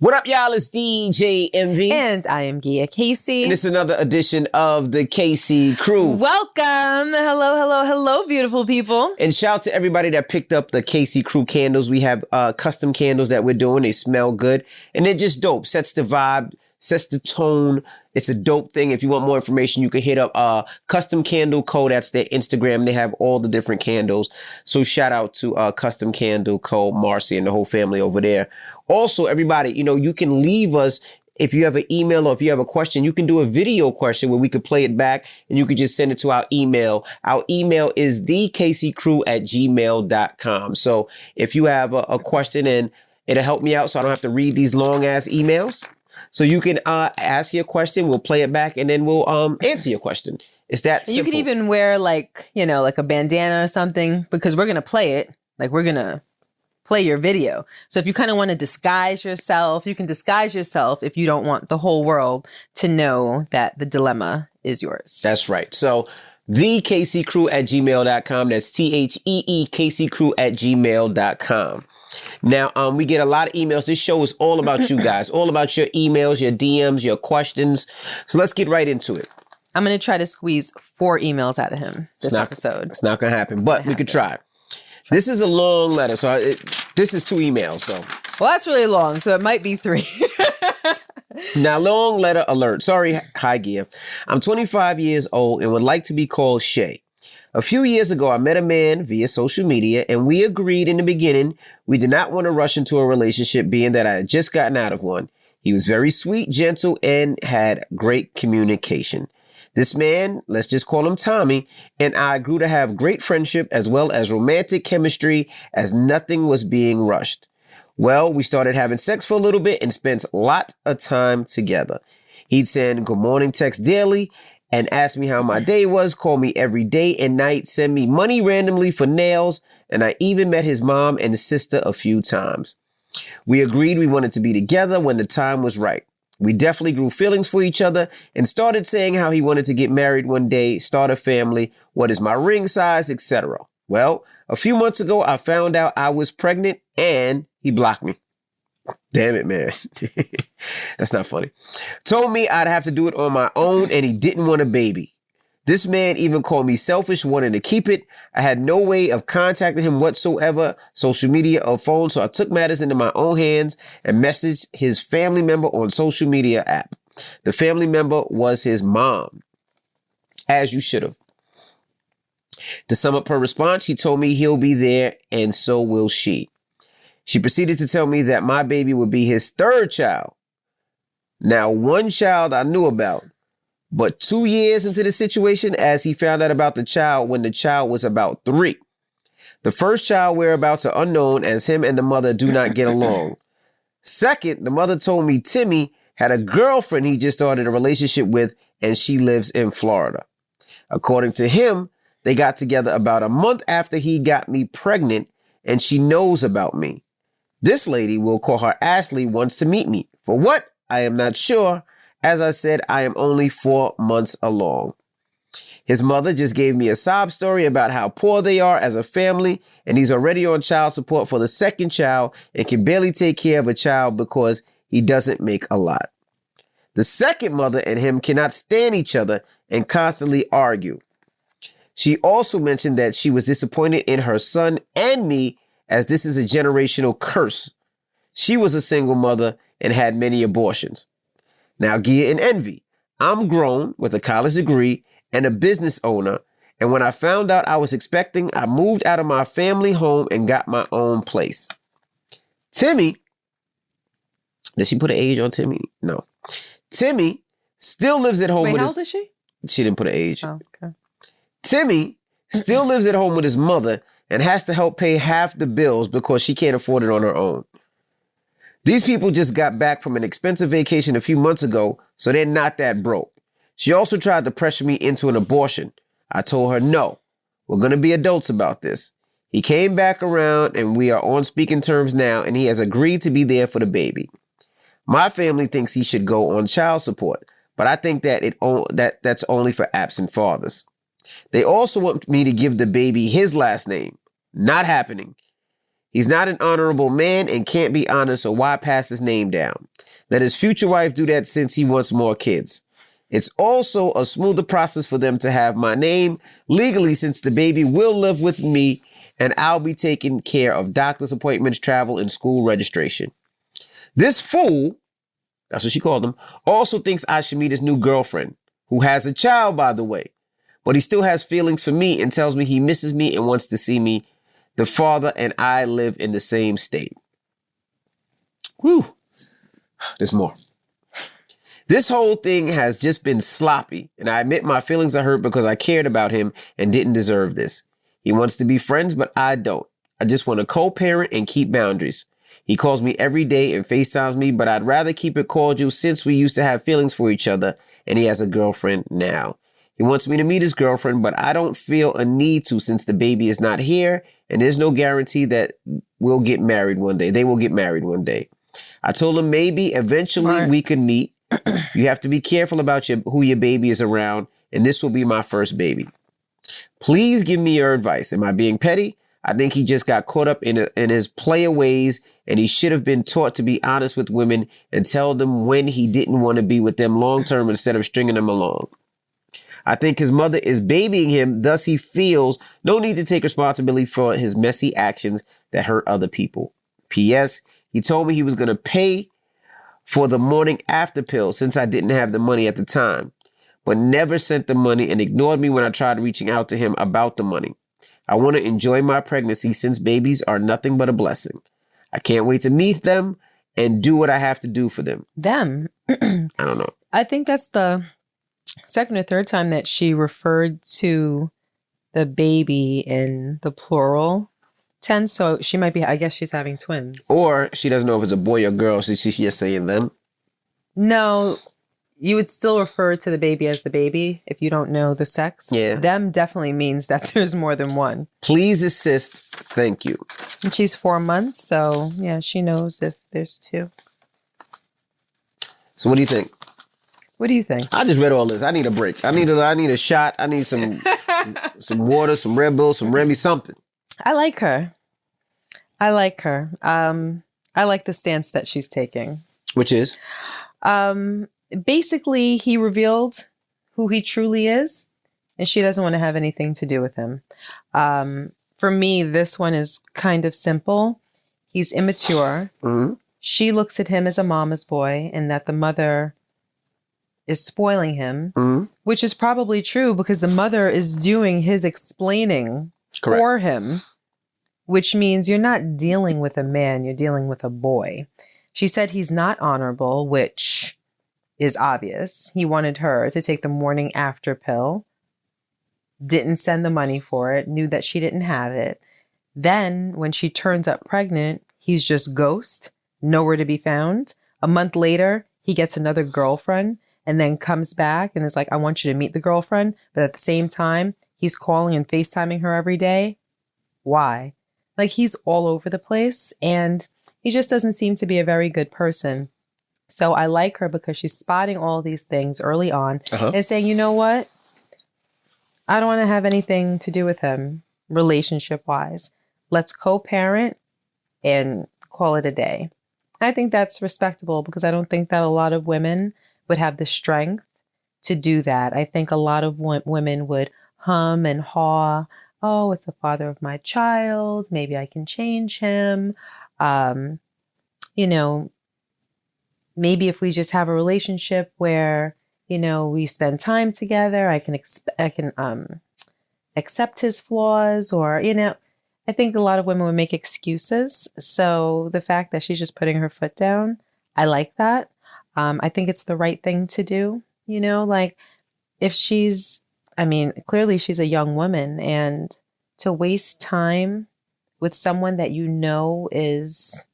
What up, y'all? It's DJ MV. And I am Gia Casey. And it's another edition of the KC Crew. Welcome. Hello, beautiful people. And shout out to everybody that picked up the KC Crew candles. We have custom candles that we're doing. They smell good. And they're just dope. Sets the vibe, sets the tone. It's a dope thing. If you want more information, you can hit up Custom Candle Co. That's their Instagram. They have all the different candles. So shout out to Custom Candle Co. Marcy and the whole family over there. Also, everybody, you can leave us, if you have an email or if you have a question, you can do a video question where we could play it back and you could just send it to our email. Our email is thekccrew@gmail.com. So if you have a question, and it'll help me out so I don't have to read these long ass emails. So you can ask your question, we'll play it back, and then we'll answer your question. It's that simple. You can even wear like a bandana or something, because we're going to play it. Like, we're going to play your video. So if you kind of want to disguise yourself, you can disguise yourself if you don't want the whole world to know that the dilemma is yours. That's right. So thekccrew@gmail.com. That's THEEKCCrew@gmail.com. Now, we get a lot of emails. This show is all about you guys, all about your emails, your DMs, your questions. So let's get right into it. I'm going to try to squeeze 4 emails out of him this episode. It's not going to happen, but we could try. This is a long letter, so this is 2 emails. So, well, that's really long, so it might be 3. Now, long letter alert. Sorry, hi, Gia. I'm 25 years old and would like to be called Shay. A few years ago, I met a man via social media, and we agreed in the beginning we did not want to rush into a relationship, being that I had just gotten out of one. He was very sweet, gentle, and had great communication. This man, let's just call him Tommy, and I grew to have great friendship as well as romantic chemistry, as nothing was being rushed. Well, we started having sex for a little bit and spent a lot of time together. He'd send good morning text daily and ask me how my day was, call me every day and night, send me money randomly for nails, and I even met his mom and sister a few times. We agreed we wanted to be together when the time was right. We definitely grew feelings for each other and started saying how he wanted to get married one day, start a family, what is my ring size, etc. Well, a few months ago, I found out I was pregnant and he blocked me. Damn it, man. That's not funny. Told me I'd have to do it on my own and he didn't want a baby. This man even called me selfish, wanting to keep it. I had no way of contacting him whatsoever, social media or phone, so I took matters into my own hands and messaged his family member on social media app. The family member was his mom, as you should have. To sum up her response, she told me he'll be there and so will she. She proceeded to tell me that my baby would be his 3rd child. Now, 1 child I knew about, but 2 years into the situation, as he found out about the child when the child was about 3. The first child whereabouts are unknown, as him and the mother do not get along. Second, the mother told me Timmy had a girlfriend he just started a relationship with, and she lives in Florida. According to him, they got together about a month after he got me pregnant, and she knows about me. This lady, we'll call her Ashley, wants to meet me. For what? I am not sure. As I said, I am only 4 months along. His mother just gave me a sob story about how poor they are as a family, and he's already on child support for the 2nd child and can barely take care of a child because he doesn't make a lot. The second mother and him cannot stand each other and constantly argue. She also mentioned that she was disappointed in her son and me, as this is a generational curse. She was a single mother and had many abortions. Now, Gia and Envy, I'm grown with a college degree and a business owner. And when I found out I was expecting, I moved out of my family home and got my own place. Timmy, did she put an age on Timmy? No. Timmy still lives at home Wait, with how his... old is she? She didn't put an age. Oh, okay. Timmy still lives at home with his mother and has to help pay half the bills because she can't afford it on her own. These people just got back from an expensive vacation a few months ago, so they're not that broke. She also tried to pressure me into an abortion. I told her, no, we're going to be adults about this. He came back around and we are on speaking terms now, and he has agreed to be there for the baby. My family thinks he should go on child support, but I think that that's only for absent fathers. They also want me to give the baby his last name. Not happening. He's not an honorable man and can't be honored, so why pass his name down? Let his future wife do that since he wants more kids. It's also a smoother process for them to have my name legally since the baby will live with me and I'll be taking care of doctor's appointments, travel, and school registration. This fool, that's what she called him, also thinks I should meet his new girlfriend, who has a child, by the way. But he still has feelings for me and tells me he misses me and wants to see me. The father and I live in the same state. Whew. There's more. This whole thing has just been sloppy, and I admit my feelings are hurt because I cared about him and didn't deserve this. He wants to be friends, but I don't. I just want to co-parent and keep boundaries. He calls me every day and FaceTimes me, but I'd rather keep it cordial since we used to have feelings for each other, and he has a girlfriend now. He wants me to meet his girlfriend, but I don't feel a need to since the baby is not here, and there's no guarantee that we'll get married one day. They will get married one day. I told him maybe eventually we could meet. You have to be careful about who your baby is around, and this will be my first baby. Please give me your advice. Am I being petty? I think he just got caught up in his player ways, and he should have been taught to be honest with women and tell them when he didn't want to be with them long term instead of stringing them along. I think his mother is babying him, thus he feels no need to take responsibility for his messy actions that hurt other people. P.S. He told me he was going to pay for the morning after pill since I didn't have the money at the time, but never sent the money and ignored me when I tried reaching out to him about the money. I want to enjoy my pregnancy since babies are nothing but a blessing. I can't wait to meet them and do what I have to do for them. Them. I don't know. I think that's the second or third time that she referred to the baby in the plural tense. So she might be, I guess she's having twins. Or she doesn't know if it's a boy or girl, so she's just saying them. No, you would still refer to the baby as the baby if you don't know the sex. Yeah. Them definitely means that there's more than one. Please assist. Thank you. And she's 4 months, so yeah, she knows if there's two. So what do you think? What do you think? I just read all this. I need a break. I need a shot. I need some water, some Red Bull, some Remy, something. I like her. I like her. I like the stance that she's taking. Which is? Basically, he revealed who he truly is, and she doesn't want to have anything to do with him. For me, this one is kind of simple. He's immature. Mm-hmm. She looks at him as a mama's boy, and that the mother is spoiling him, which is probably true because the mother is doing his explaining for him, which means you're not dealing with a man, you're dealing with a boy. She said he's not honorable, which is obvious. He wanted her to take the morning after pill, didn't send the money for it, knew that she didn't have it. Then when she turns up pregnant, he's just ghost, nowhere to be found. A month later, he gets another girlfriend and then comes back and is like, I want you to meet the girlfriend. But at the same time, he's calling and FaceTiming her every day. Why? Like, he's all over the place and he just doesn't seem to be a very good person. So I like her because she's spotting all these things early on and saying, you know what? I don't want to have anything to do with him relationship wise. Let's co-parent and call it a day. I think that's respectable because I don't think that a lot of women would have the strength to do that. I think a lot of women would hum and haw. Oh, it's the father of my child. Maybe I can change him. Maybe if we just have a relationship where, we spend time together, I can accept his flaws or, I think a lot of women would make excuses. So the fact that she's just putting her foot down, I like that. I think it's the right thing to do, if clearly she's a young woman, and to waste time with someone that is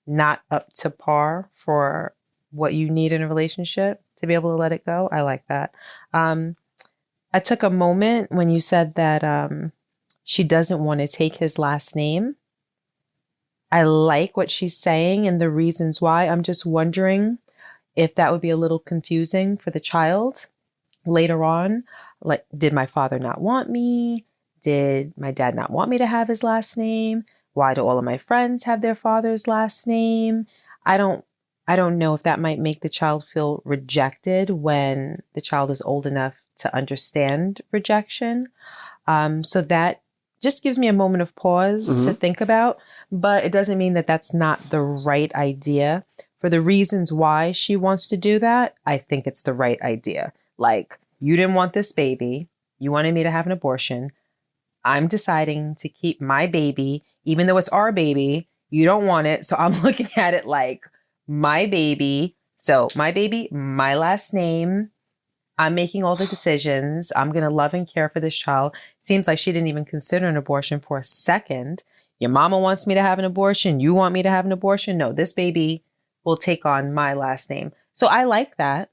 not up to par for what you need in a relationship, to be able to let it go. I like that. I took a moment when you said that she doesn't want to take his last name. I like what she's saying and the reasons why. I'm just wondering if that would be a little confusing for the child later on. Like, did my father not want me? Did my dad not want me to have his last name? Why do all of my friends have their father's last name? I don't I don't know if that might make the child feel rejected when the child is old enough to understand rejection. So that just gives me a moment of pause to think about, but it doesn't mean that that's not the right idea. For the reasons why she wants to do that, I think it's the right idea. Like, you didn't want this baby. You wanted me to have an abortion. I'm deciding to keep my baby, even though it's our baby. You don't want it. So I'm looking at it like my baby. So my baby, my last name. I'm making all the decisions. I'm going to love and care for this child. Seems like she didn't even consider an abortion for a second. Your mama wants me to have an abortion. You want me to have an abortion? No, this baby will take on my last name. So I like that.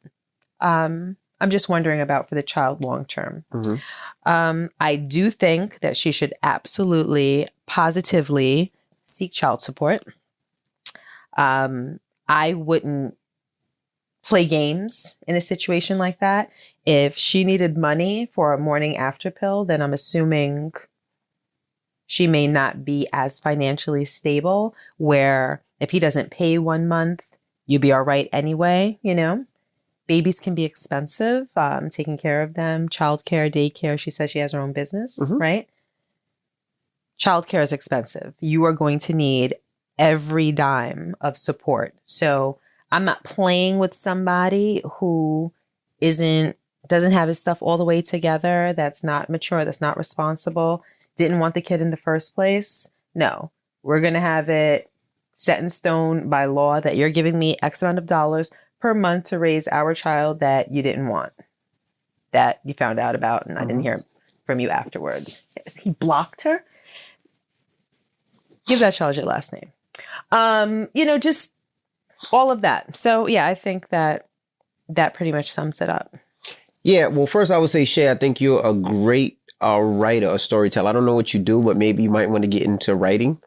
I'm just wondering about for the child long term. I do think that she should absolutely, positively seek child support. I wouldn't play games in a situation like that. If she needed money for a morning after pill, then I'm assuming she may not be as financially stable, where if he doesn't pay 1 month, you'd be all right anyway, you know? Babies can be expensive, taking care of them, childcare, daycare. She says she has her own business, right? Childcare is expensive. You are going to need every dime of support. So I'm not playing with somebody who doesn't have his stuff all the way together, that's not mature, that's not responsible, didn't want the kid in the first place. No, we're going to have it set in stone by law that you're giving me X amount of dollars per month to raise our child that you didn't want, that you found out about, and I didn't hear from you afterwards. He blocked her. Give that child your last name. Just all of that. So yeah, I think that pretty much sums it up. Yeah, well, first I would say, Shay, I think you're a great writer or storyteller. I don't know what you do, but maybe you might want to get into writing.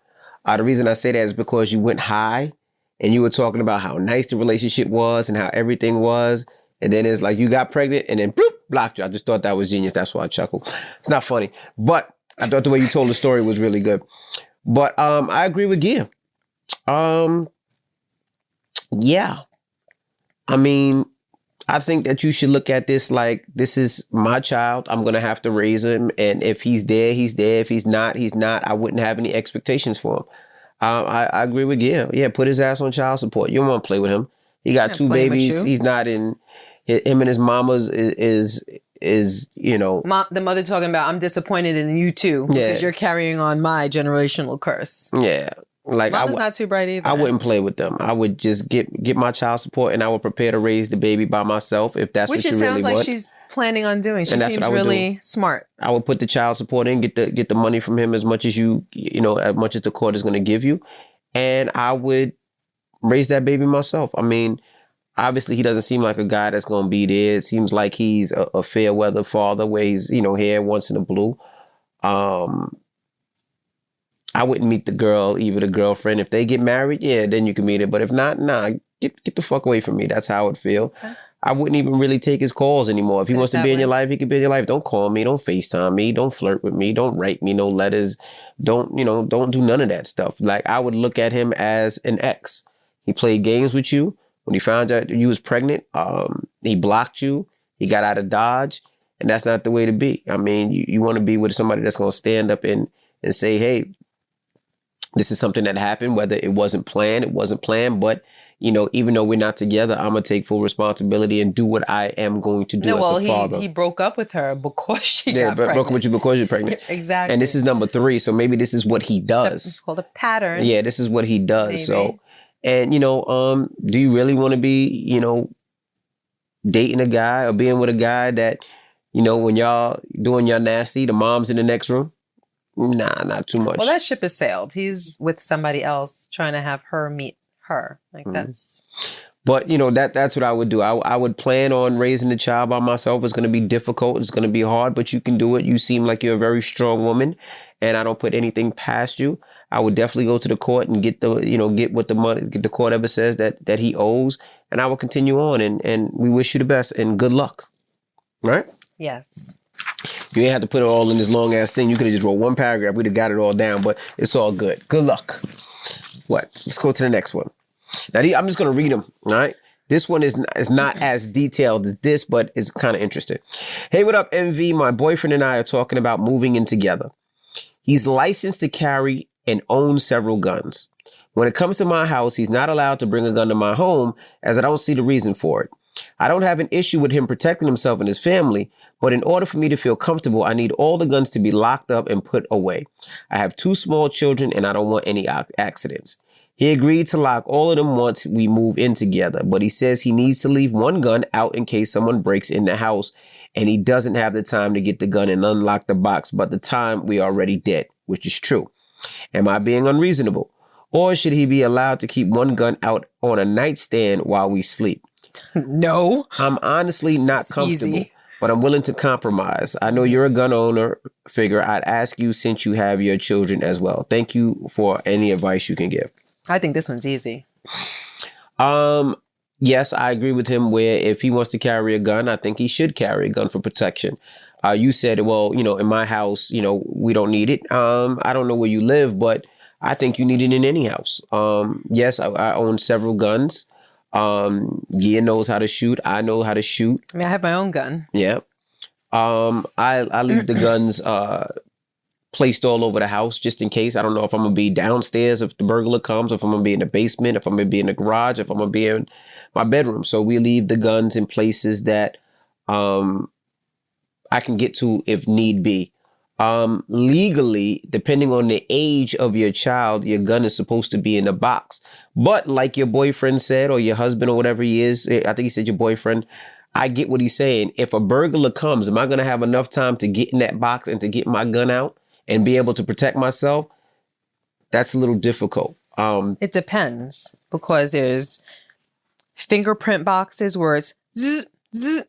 The reason I say that is because you went high and you were talking about how nice the relationship was and how everything was. And then it's like you got pregnant and then bloop, blocked you. I just thought that was genius. That's why I chuckled. It's not funny, but I thought the way you told the story was really good. But I agree with Gia. Yeah. I mean, I think that you should look at this like, this is my child. I'm going to have to raise him. And if he's there, he's there. If he's not, he's not. I wouldn't have any expectations for him. I agree with Gia. Yeah, put his ass on child support. You don't want to play with him. He got 2 babies. He's not in, him and his mama's is the mother talking about, I'm disappointed in you too, because you're carrying on my generational curse. Yeah. Like, Mama's not too bright either. I wouldn't play with them. I would just get my child support, and I would prepare to raise the baby by myself if that's what you really want. Which it sounds like she's planning on doing. She seems really smart. I would put the child support in, get the money from him as much as as much as the court is going to give you, and I would raise that baby myself. I mean, obviously he doesn't seem like a guy that's going to be there. It seems like he's a fair weather father, where he's here once in a blue. I wouldn't meet the girl, even the girlfriend. If they get married, yeah, then you can meet it. But if not, nah, get the fuck away from me. That's how I would feel. Okay. I wouldn't even really take his calls anymore. If he wants to be in your life, he can be in your life. Don't call me. Don't FaceTime me. Don't flirt with me. Don't write me no letters. Don't do none of that stuff. Like, I would look at him as an ex. He played games with you. When he found out you was pregnant, he blocked you. He got out of Dodge. And that's not the way to be. I mean, you want to be with somebody that's going to stand up and say, hey, this is something that happened, whether it wasn't planned, but, even though we're not together, I'm going to take full responsibility and do what I am going to do as a father. He broke up with her because she got pregnant. Broke up with you because you're pregnant. Exactly. And this is number 3. So maybe this is what he does. It's called a pattern. Yeah, this is what he does. Maybe. So, and, do you really want to be, dating a guy or being with a guy that, when y'all doing your nasty, the mom's in the next room? Nah, not too much. Well, that ship has sailed. He's with somebody else trying to have her meet her. Like, that's... But, that's what I would do. I would plan on raising the child by myself. It's going to be difficult. It's going to be hard, but you can do it. You seem like you're a very strong woman, and I don't put anything past you. I would definitely go to the court and get what the money, get the court ever says that he owes, and I will continue on, and we wish you the best and good luck. Right? Yes. You ain't have to put it all in this long ass thing. You could have just wrote one paragraph. We'd have got it all down, but it's all good. Good luck. What? Let's go to the next one. Now, I'm just going to read them, all right? This one is not as detailed as this, but it's kind of interesting. Hey, what up, MV? My boyfriend and I are talking about moving in together. He's licensed to carry and own several guns. When it comes to my house, he's not allowed to bring a gun to my home, as I don't see the reason for it. I don't have an issue with him protecting himself and his family, but in order for me to feel comfortable, I need all the guns to be locked up and put away. I have 2 small children and I don't want any accidents. He agreed to lock all of them once we move in together, but he says he needs to leave one gun out in case someone breaks in the house, and he doesn't have the time to get the gun and unlock the box by the time we are already dead, which is true. Am I being unreasonable? Or should he be allowed to keep one gun out on a nightstand while we sleep? No. I'm honestly not comfortable, easy. but I'm willing to compromise. I know you're a gun owner. Figure I'd ask you since you have your children as well. Thank you for any advice you can give. I think this one's easy. Yes, I agree with him where if he wants to carry a gun, I think he should carry a gun for protection. You said, well, in my house, we don't need it. I don't know where you live, but I think you need it in any house. Yes, I own several guns. Gia knows how to shoot. I know how to shoot. I mean, I have my own gun. Yeah. I leave the guns placed all over the house just in case. I don't know if I'm gonna be downstairs if the burglar comes, if I'm gonna be in the basement, if I'm gonna be in the garage, if I'm gonna be in my bedroom. So we leave the guns in places that I can get to if need be. Legally, depending on the age of your child, your gun is supposed to be in a box. But like your boyfriend said, or your husband or whatever he is, I think he said your boyfriend, I get what he's saying. If a burglar comes, am I going to have enough time to get in that box and to get my gun out and be able to protect myself? That's a little difficult. It depends, because there's fingerprint boxes where it's zzz, zzz,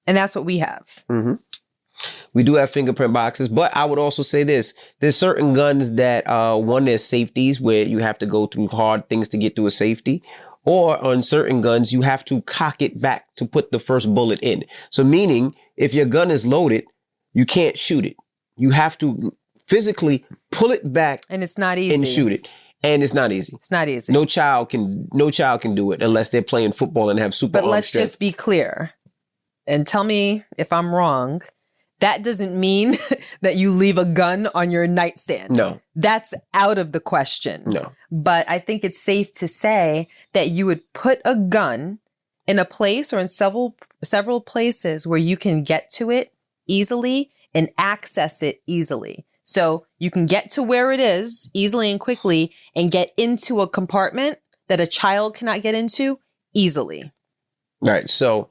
and that's what we have. Mm-hmm. We do have fingerprint boxes, but I would also say this. There's certain guns that, one, there's safeties where you have to go through hard things to get through a safety. Or on certain guns, you have to cock it back to put the first bullet in. So meaning, if your gun is loaded, you can't shoot it. You have to physically pull it back. And it's not easy. And shoot it. And it's not easy. It's not easy. No child can do it unless they're playing football and have super arm But let's strength. just be clear and tell me if I'm wrong. That doesn't mean that you leave a gun on your nightstand. No. That's out of the question. No. But I think it's safe to say that you would put a gun in a place or in several places where you can get to it easily and access it easily. So you can get to where it is easily and quickly and get into a compartment that a child cannot get into easily. All right. So,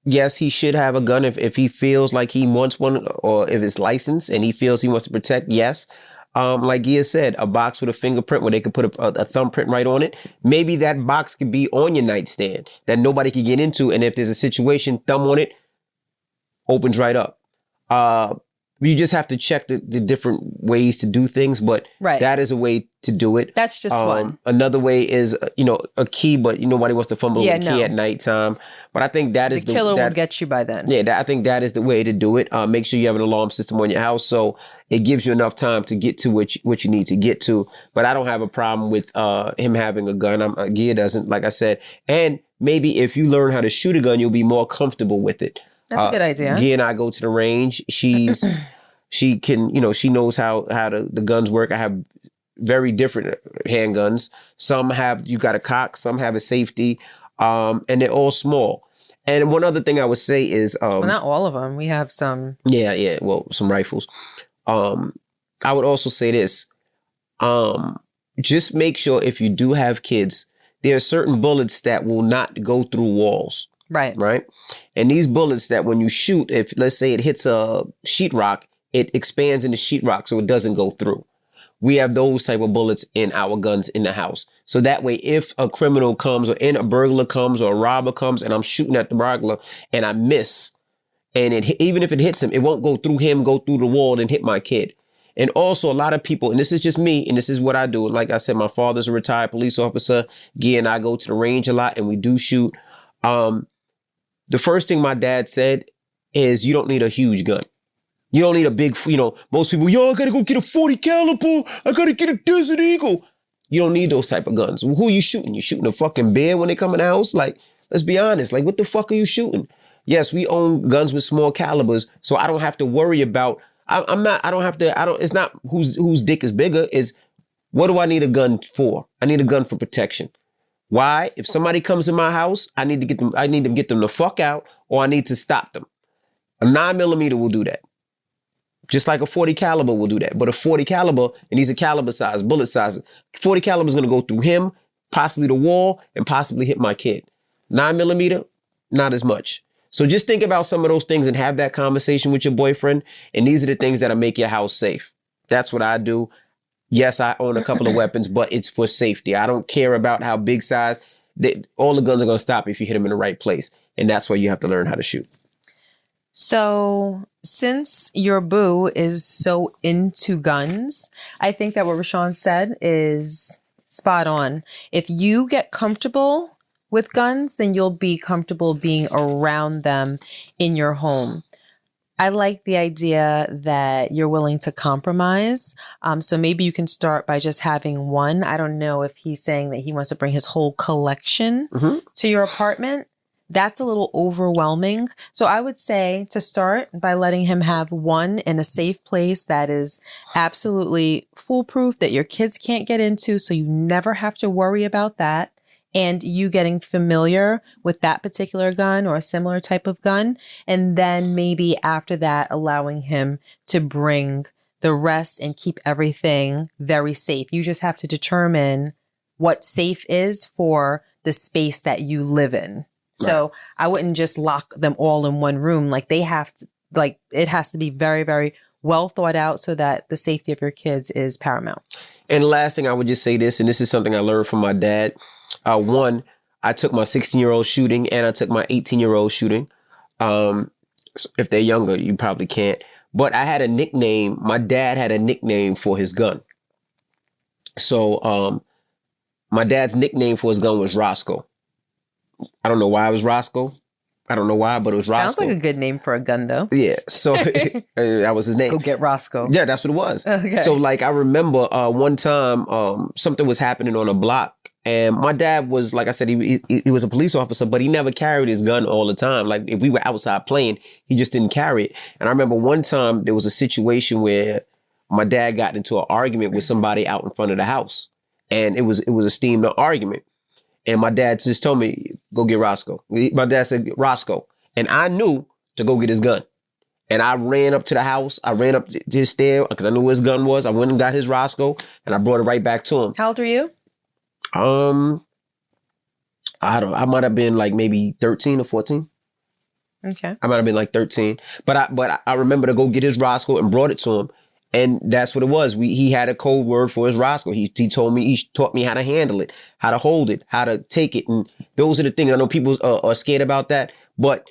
yes, he should have a gun if he feels like he wants one, or if it's licensed and he feels he wants to protect. Yes. Like Gia said, a box with a fingerprint where they could put a thumbprint right on it. Maybe that box could be on your nightstand that nobody can get into. And if there's a situation, thumb on it, opens right up. You just have to check the different ways to do things, but Right. that is a way to do it. That's just one. Another way is, a key, but nobody wants to fumble with a key no. at nighttime. But I think that is The killer will get you by then. Yeah, I think that is the way to do it. Make sure you have an alarm system on your house so it gives you enough time to get to what you need to get to. But I don't have a problem with him having a gun. Gia doesn't, like I said. And maybe if you learn how to shoot a gun, you'll be more comfortable with it. That's a good idea. Gia and I go to the range. She can, she knows how the guns work. I have very different handguns. Some have, you got a cock, some have a safety, and they're all small. And one other thing I would say is, well, not all of them. We have some. Yeah. Well, some rifles. I would also say this, just make sure if you do have kids, there are certain bullets that will not go through walls. Right. Right. And these bullets that when you shoot, if let's say it hits a sheetrock, it expands into sheetrock so it doesn't go through. We have those type of bullets in our guns in the house. So that way, if a criminal comes or a burglar comes or a robber comes and I'm shooting at the burglar and I miss, and even if it hits him, it won't go through him, go through the wall and hit my kid. And also a lot of people, and this is just me, and this is what I do. Like I said, my father's a retired police officer. Gia and I go to the range a lot and we do shoot. The first thing my dad said is you don't need a huge gun. You don't need a big, most people, I gotta go get a 40 caliber. I gotta get a Desert Eagle. You don't need those type of guns. Who are you shooting? You shooting a fucking bear when they come in the house? Like, let's be honest. Like, what the fuck are you shooting? Yes, we own guns with small calibers, so I don't have to worry about. It's not whose dick is bigger. Is what do I need a gun for? I need a gun for protection. Why? If somebody comes in my house, I need to get them the fuck out, or I need to stop them. A 9mm will do that. Just like a 40 caliber will do that. But a 40 caliber, and these are caliber size, bullet sizes. 40 caliber is going to go through him, possibly the wall, and possibly hit my kid. 9mm, not as much. So just think about some of those things and have that conversation with your boyfriend. And these are the things that'll make your house safe. That's what I do. Yes, I own a couple of weapons, but it's for safety. I don't care about how big size. All the guns are going to stop if you hit them in the right place. And that's why you have to learn how to shoot. So since your boo is so into guns, I think that what Rashawn said is spot on. If you get comfortable with guns, then you'll be comfortable being around them in your home. I like the idea that you're willing to compromise. So maybe you can start by just having one. I don't know if he's saying that he wants to bring his whole collection to your apartment. That's a little overwhelming. So I would say to start by letting him have one in a safe place that is absolutely foolproof, that your kids can't get into. So you never have to worry about that. And you getting familiar with that particular gun or a similar type of gun. And then maybe after that, allowing him to bring the rest and keep everything very safe. You just have to determine what safe is for the space that you live in. So I wouldn't just lock them all in one room. Like they have to, like it has to be very, very well thought out so that the safety of your kids is paramount. And last thing I would just say this, and this is something I learned from my dad. One, I took my 16-year-old shooting and I took my 18-year-old shooting. If they're younger, you probably can't. But I had a nickname. My dad had a nickname for his gun. So my dad's nickname for his gun was Roscoe. I don't know why it was Roscoe. I don't know why, but it was Roscoe. Sounds like a good name for a gun, though. Yeah. So that was his name. Go get Roscoe. Yeah, that's what it was. Okay. So like I remember one time something was happening on a block. And my dad was, like I said, he was a police officer, but he never carried his gun all the time. Like if we were outside playing, he just didn't carry it. And I remember one time there was a situation where my dad got into an argument with somebody out in front of the house. And it was a steamed argument. And my dad just told me, go get Roscoe. My dad said, Roscoe. And I knew to go get his gun. And I ran up to the house. I ran up to his stair because I knew where his gun was. I went and got his Roscoe and I brought it right back to him. How old are you? I might have been like maybe 13 or 14. Okay. I might have been like 13. But I remember to go get his Roscoe and brought it to him. And that's what it was. He had a code word for his Roscoe. He told me, he taught me how to handle it, how to hold it, how to take it. And those are the things. I know people are scared about that, but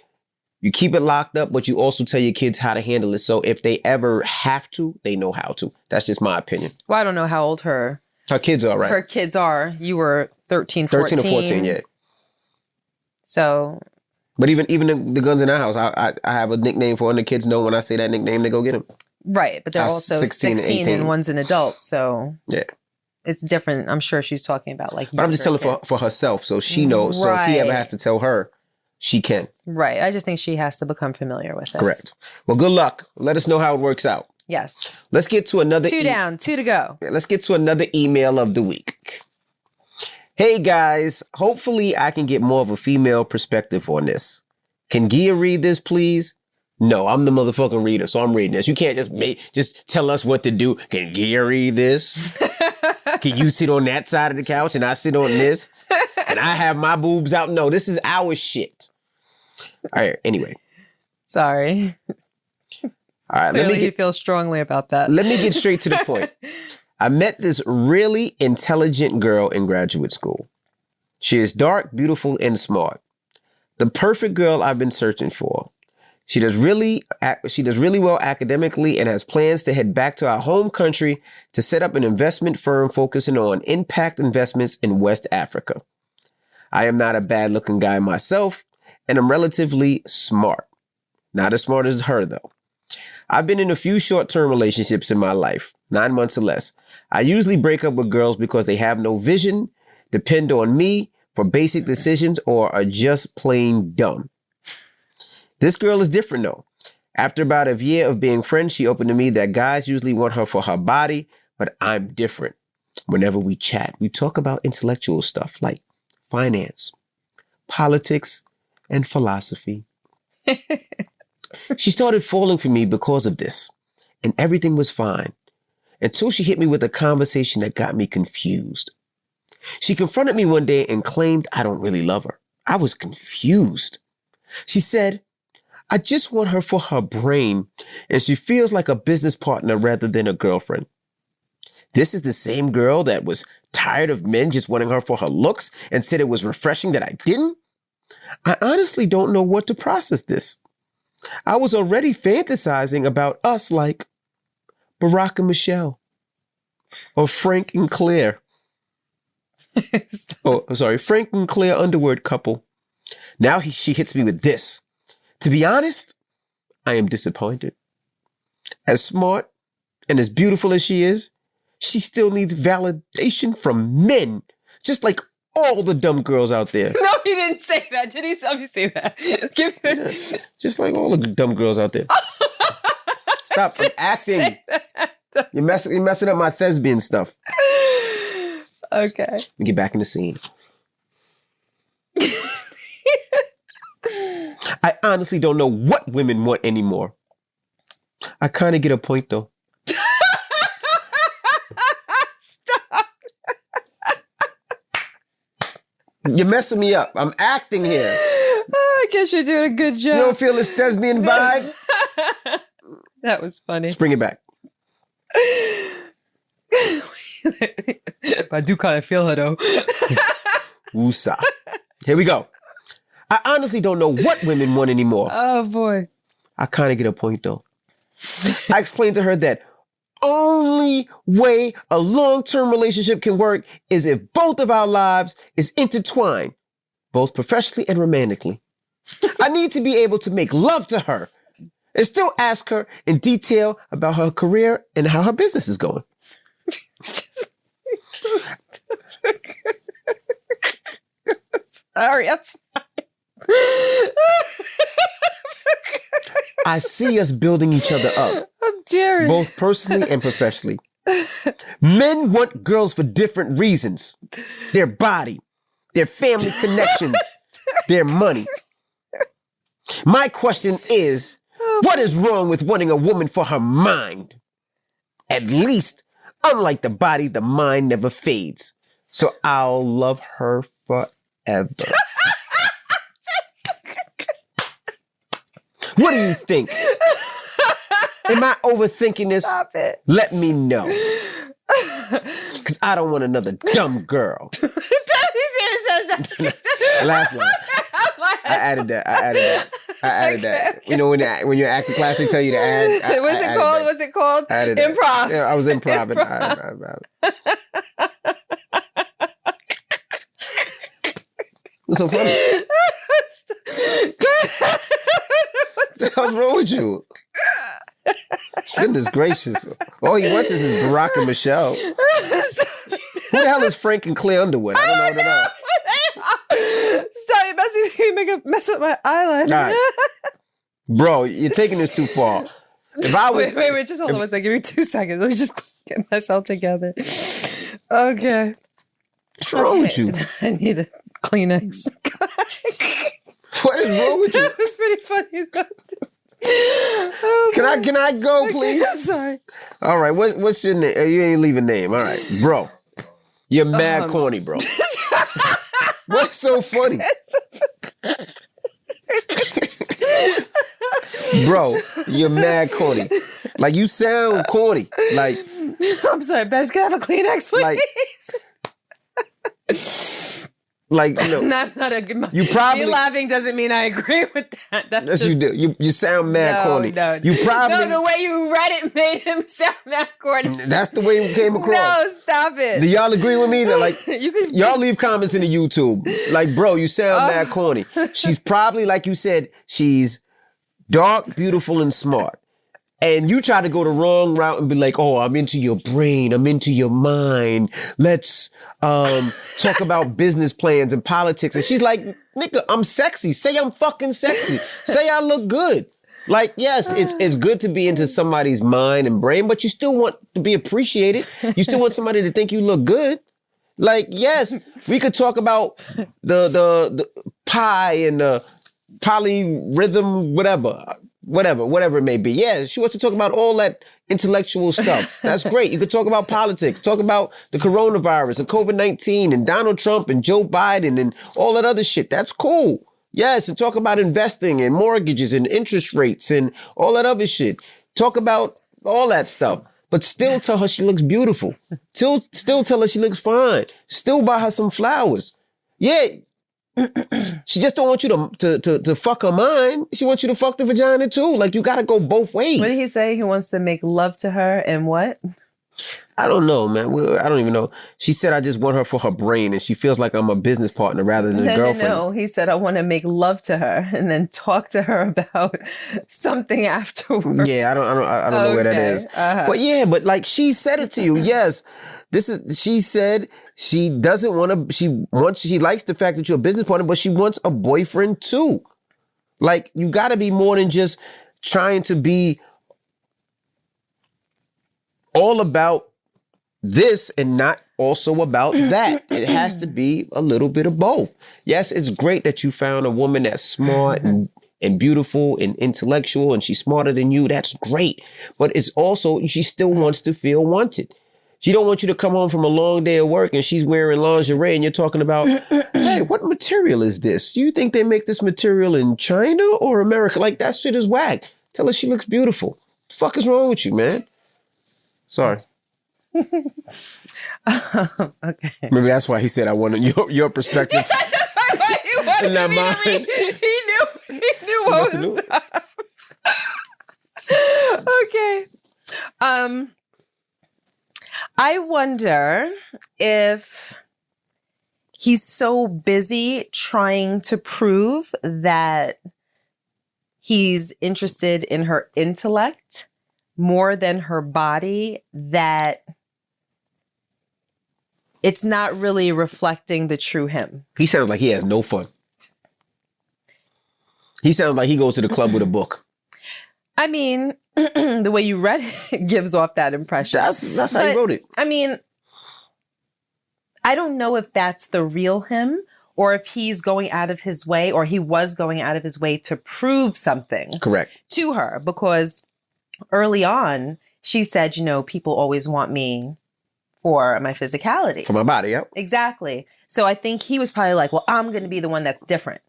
you keep it locked up, but you also tell your kids how to handle it. So if they ever have to, they know how to. That's just my opinion. Well, I don't know how old her kids are, right? Her kids are. You were 13, 14. 13 or 14, yeah. So. But even the guns in our house, I have a nickname for when the kids know when I say that nickname, they go get them. Right, but they're also 16 and one's an adult, so yeah, it's different. I'm sure she's talking about like. But I'm just telling for herself, so she knows. Right. So if he ever has to tell her, she can. Right. I just think she has to become familiar with it. Correct. Well, good luck. Let us know how it works out. Yes. Let's get to another. 2 down, 2 to go. Let's get to another email of the week. Hey guys, hopefully I can get more of a female perspective on this. Can Gia read this, please? No, I'm the motherfucking reader, so I'm reading this. You can't just tell us what to do. Can Gia read this? Can you sit on that side of the couch and I sit on this? And I have my boobs out? No, this is our shit. All right, anyway. Sorry. All right, Clearly you feel strongly about that. Let me get straight to the point. I met this really intelligent girl in graduate school. She is dark, beautiful, and smart. The perfect girl I've been searching for. She does really well academically and has plans to head back to our home country to set up an investment firm focusing on impact investments in West Africa. I am not a bad looking guy myself, and I'm relatively smart. Not as smart as her though. I've been in a few short-term relationships in my life. 9 months or less. I usually break up with girls because they have no vision, depend on me for basic decisions, or are just plain dumb. This girl is different though. After about a year of being friends, she opened to me that guys usually want her for her body, but I'm different. Whenever we chat, we talk about intellectual stuff like finance, politics, and philosophy. She started falling for me because of this, and everything was fine until she hit me with a conversation that got me confused. She confronted me one day and claimed I don't really love her. I was confused. She said, I just want her for her brain, and she feels like a business partner rather than a girlfriend. This is the same girl that was tired of men just wanting her for her looks and said it was refreshing that I didn't? I honestly don't know what to process this. I was already fantasizing about us like Barack and Michelle, or Frank and Claire. Frank and Claire Underwood couple. Now she hits me with this. To be honest, I am disappointed. As smart and as beautiful as she is, she still needs validation from men, just like all the dumb girls out there. No, he didn't say that. Did he? Let me say that. Give me just like all the dumb girls out there. Stop acting. You're messing up my thespian stuff. Okay. Let me get back in the scene. I honestly don't know what women want anymore. I kind of get a point though. Stop. You're messing me up. I'm acting here. I guess you're doing a good job. You don't feel this thespian vibe? That was funny. Let's bring it back. I do kind of feel her though. Woosah. Here we go. I honestly don't know what women want anymore. Oh boy. I kind of get a point though. I explained to her that only way a long-term relationship can work is if both of our lives is intertwined, both professionally and romantically. I need to be able to make love to her and still ask her in detail about her career and how her business is going. Sorry, I'm sorry. I see us building each other up, I'm daring. both personally and professionally. Men want girls for different reasons. Their body, their family connections, their money. My question is, what is wrong with wanting a woman for her mind? At least, unlike the body, the mind never fades. So I'll love her forever. What do you think? Am I overthinking this? Stop it. Let me know. Because I don't want another dumb girl. He says that. Last line. I added that. You know, when you're acting class, they tell you to add. What's it called? Improv. Yeah, I was improv. What's so funny? What's wrong with you? Goodness gracious. All he wants is his Barack and Michelle. Who the hell is Frank and Claire Underwood? I don't know. Stop, you mess up my eyeliner. Right. Bro, you're taking this too far. If I was, wait, just hold on one second. Give me 2 seconds. Let me just get myself together. Okay. What's wrong with you? I need a Kleenex. What is wrong with you? That was pretty funny though. Can I go, please? I'm sorry. All right, what's your name? You ain't leave a name. All right, bro. You're mad corny, bro. What's so funny? Bro, you're mad corny. Like, you sound corny. Like, I'm sorry, Bez, can I have a Kleenex, please? Like, you know, not a you probably me laughing doesn't mean I agree with that. That's yes, just, you do. You sound mad corny. No, You probably no, the way you read it made him sound mad corny. That's the way it came across. No, stop it. Do y'all agree with me that, like, you y'all leave comments in the YouTube? Like, bro, you sound mad corny. She's probably, like you said, she's dark, beautiful, and smart. and you try to go the wrong route and be like, oh, I'm into your brain, I'm into your mind. Let's talk about business plans and politics. And she's like, nigga, I'm sexy. Say I'm fucking sexy. Say I look good. Like, yes, it's good to be into somebody's mind and brain, but you still want to be appreciated. You still want somebody to think you look good. Like, yes, we could talk about the pi and the polyrhythm, whatever it may be. Yeah, she wants to talk about all that intellectual stuff. That's great. You could talk about politics, talk about the coronavirus and COVID-19 and Donald Trump and Joe Biden and all that other shit. That's cool. Yes, and talk about investing and mortgages and interest rates and all that other shit. Talk about all that stuff. But still tell her she looks beautiful. Still tell her she looks fine. Still buy her some flowers. Yeah. She just don't want you to fuck her mind. She wants you to fuck the vagina too. Like, you gotta go both ways. What did he say? He wants to make love to her and what? I don't know, man. I don't even know. She said, I just want her for her brain, and she feels like I'm a business partner rather than a girlfriend. No, he said, I want to make love to her and then talk to her about something afterwards. Yeah, I don't know where that is. Uh-huh. But yeah, but like, she said it to you. Yes, she said she doesn't want to. She likes the fact that you're a business partner, but she wants a boyfriend too. Like, you got to be more than just trying to be all about this and not also about that. It has to be a little bit of both. Yes, it's great that you found a woman that's smart and beautiful and intellectual, and she's smarter than you. That's great. But it's also, she still wants to feel wanted. She don't want you to come home from a long day of work and she's wearing lingerie and you're talking about, hey, what material is this? Do you think they make this material in China or America? Like, that shit is whack. Tell her she looks beautiful. What the fuck is wrong with you, man? Sorry. Okay. Maybe that's why he said, I wanted your perspective. And not mine. He knew what was up. Okay. I wonder if he's so busy trying to prove that he's interested in her intellect more than her body, that it's not really reflecting the true him. He sounds like he has no fun. He sounds like he goes to the club with a book. I mean, the way you read it gives off that impression. That's how he wrote it. I mean, I don't know if that's the real him or if he's going out of his way, or he was going out of his way to prove something Correct. to her, because early on, she said, people always want me for my physicality. For my body, yep. Exactly. So I think he was probably like, well, I'm going to be the one that's different.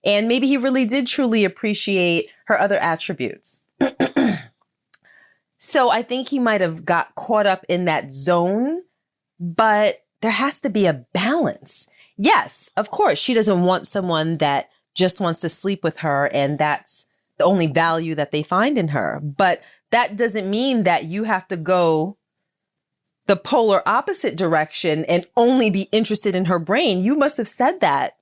And maybe he really did truly appreciate her other attributes. So I think he might have got caught up in that zone, but there has to be a balance. Yes, of course, she doesn't want someone that just wants to sleep with her and that's the only value that they find in her. But that doesn't mean that you have to go the polar opposite direction and only be interested in her brain. You must have said that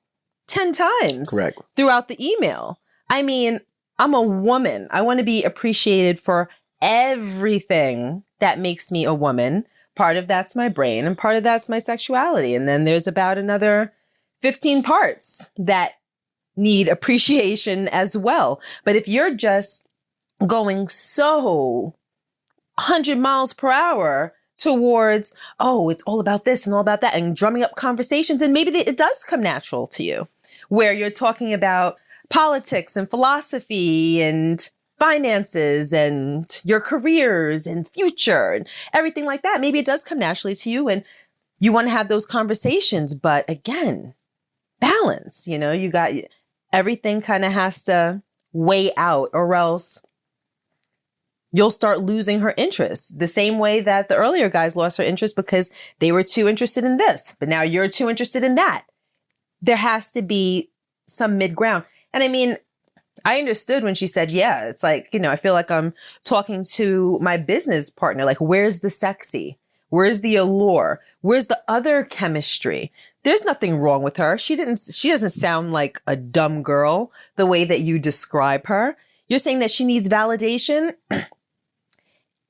10 times. Correct. Throughout the email. I mean, I'm a woman. I want to be appreciated for everything that makes me a woman. Part of that's my brain and part of that's my sexuality. And then there's about another 15 parts that need appreciation as well. But if you're just going so 100 miles per hour towards, oh, it's all about this and all about that, and drumming up conversations, and maybe it does come natural to you, where you're talking about politics and philosophy and finances and your careers and future and everything like that. Maybe it does come naturally to you and you want to have those conversations. But again, balance, you got everything kind of has to weigh out, or else you'll start losing her interest the same way that the earlier guys lost her interest because they were too interested in this, but now you're too interested in that. There has to be some mid ground. And I mean, I understood when she said, yeah, it's like, I feel like I'm talking to my business partner. Like, where's the sexy? Where's the allure? Where's the other chemistry? There's nothing wrong with her. She doesn't sound like a dumb girl the way that you describe her. You're saying that she needs validation.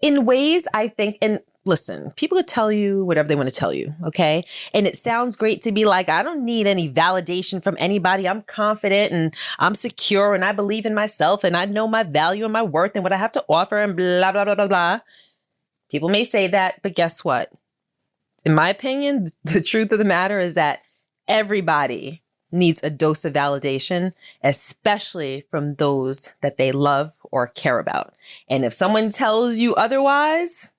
in ways I think, and listen, people could tell you whatever they want to tell you, okay? And it sounds great to be like, I don't need any validation from anybody. I'm confident and I'm secure and I believe in myself and I know my value and my worth and what I have to offer and blah, blah, blah, blah, blah. People may say that, but guess what? In my opinion, the truth of the matter is that everybody needs a dose of validation, especially from those that they love or care about. And if someone tells you otherwise,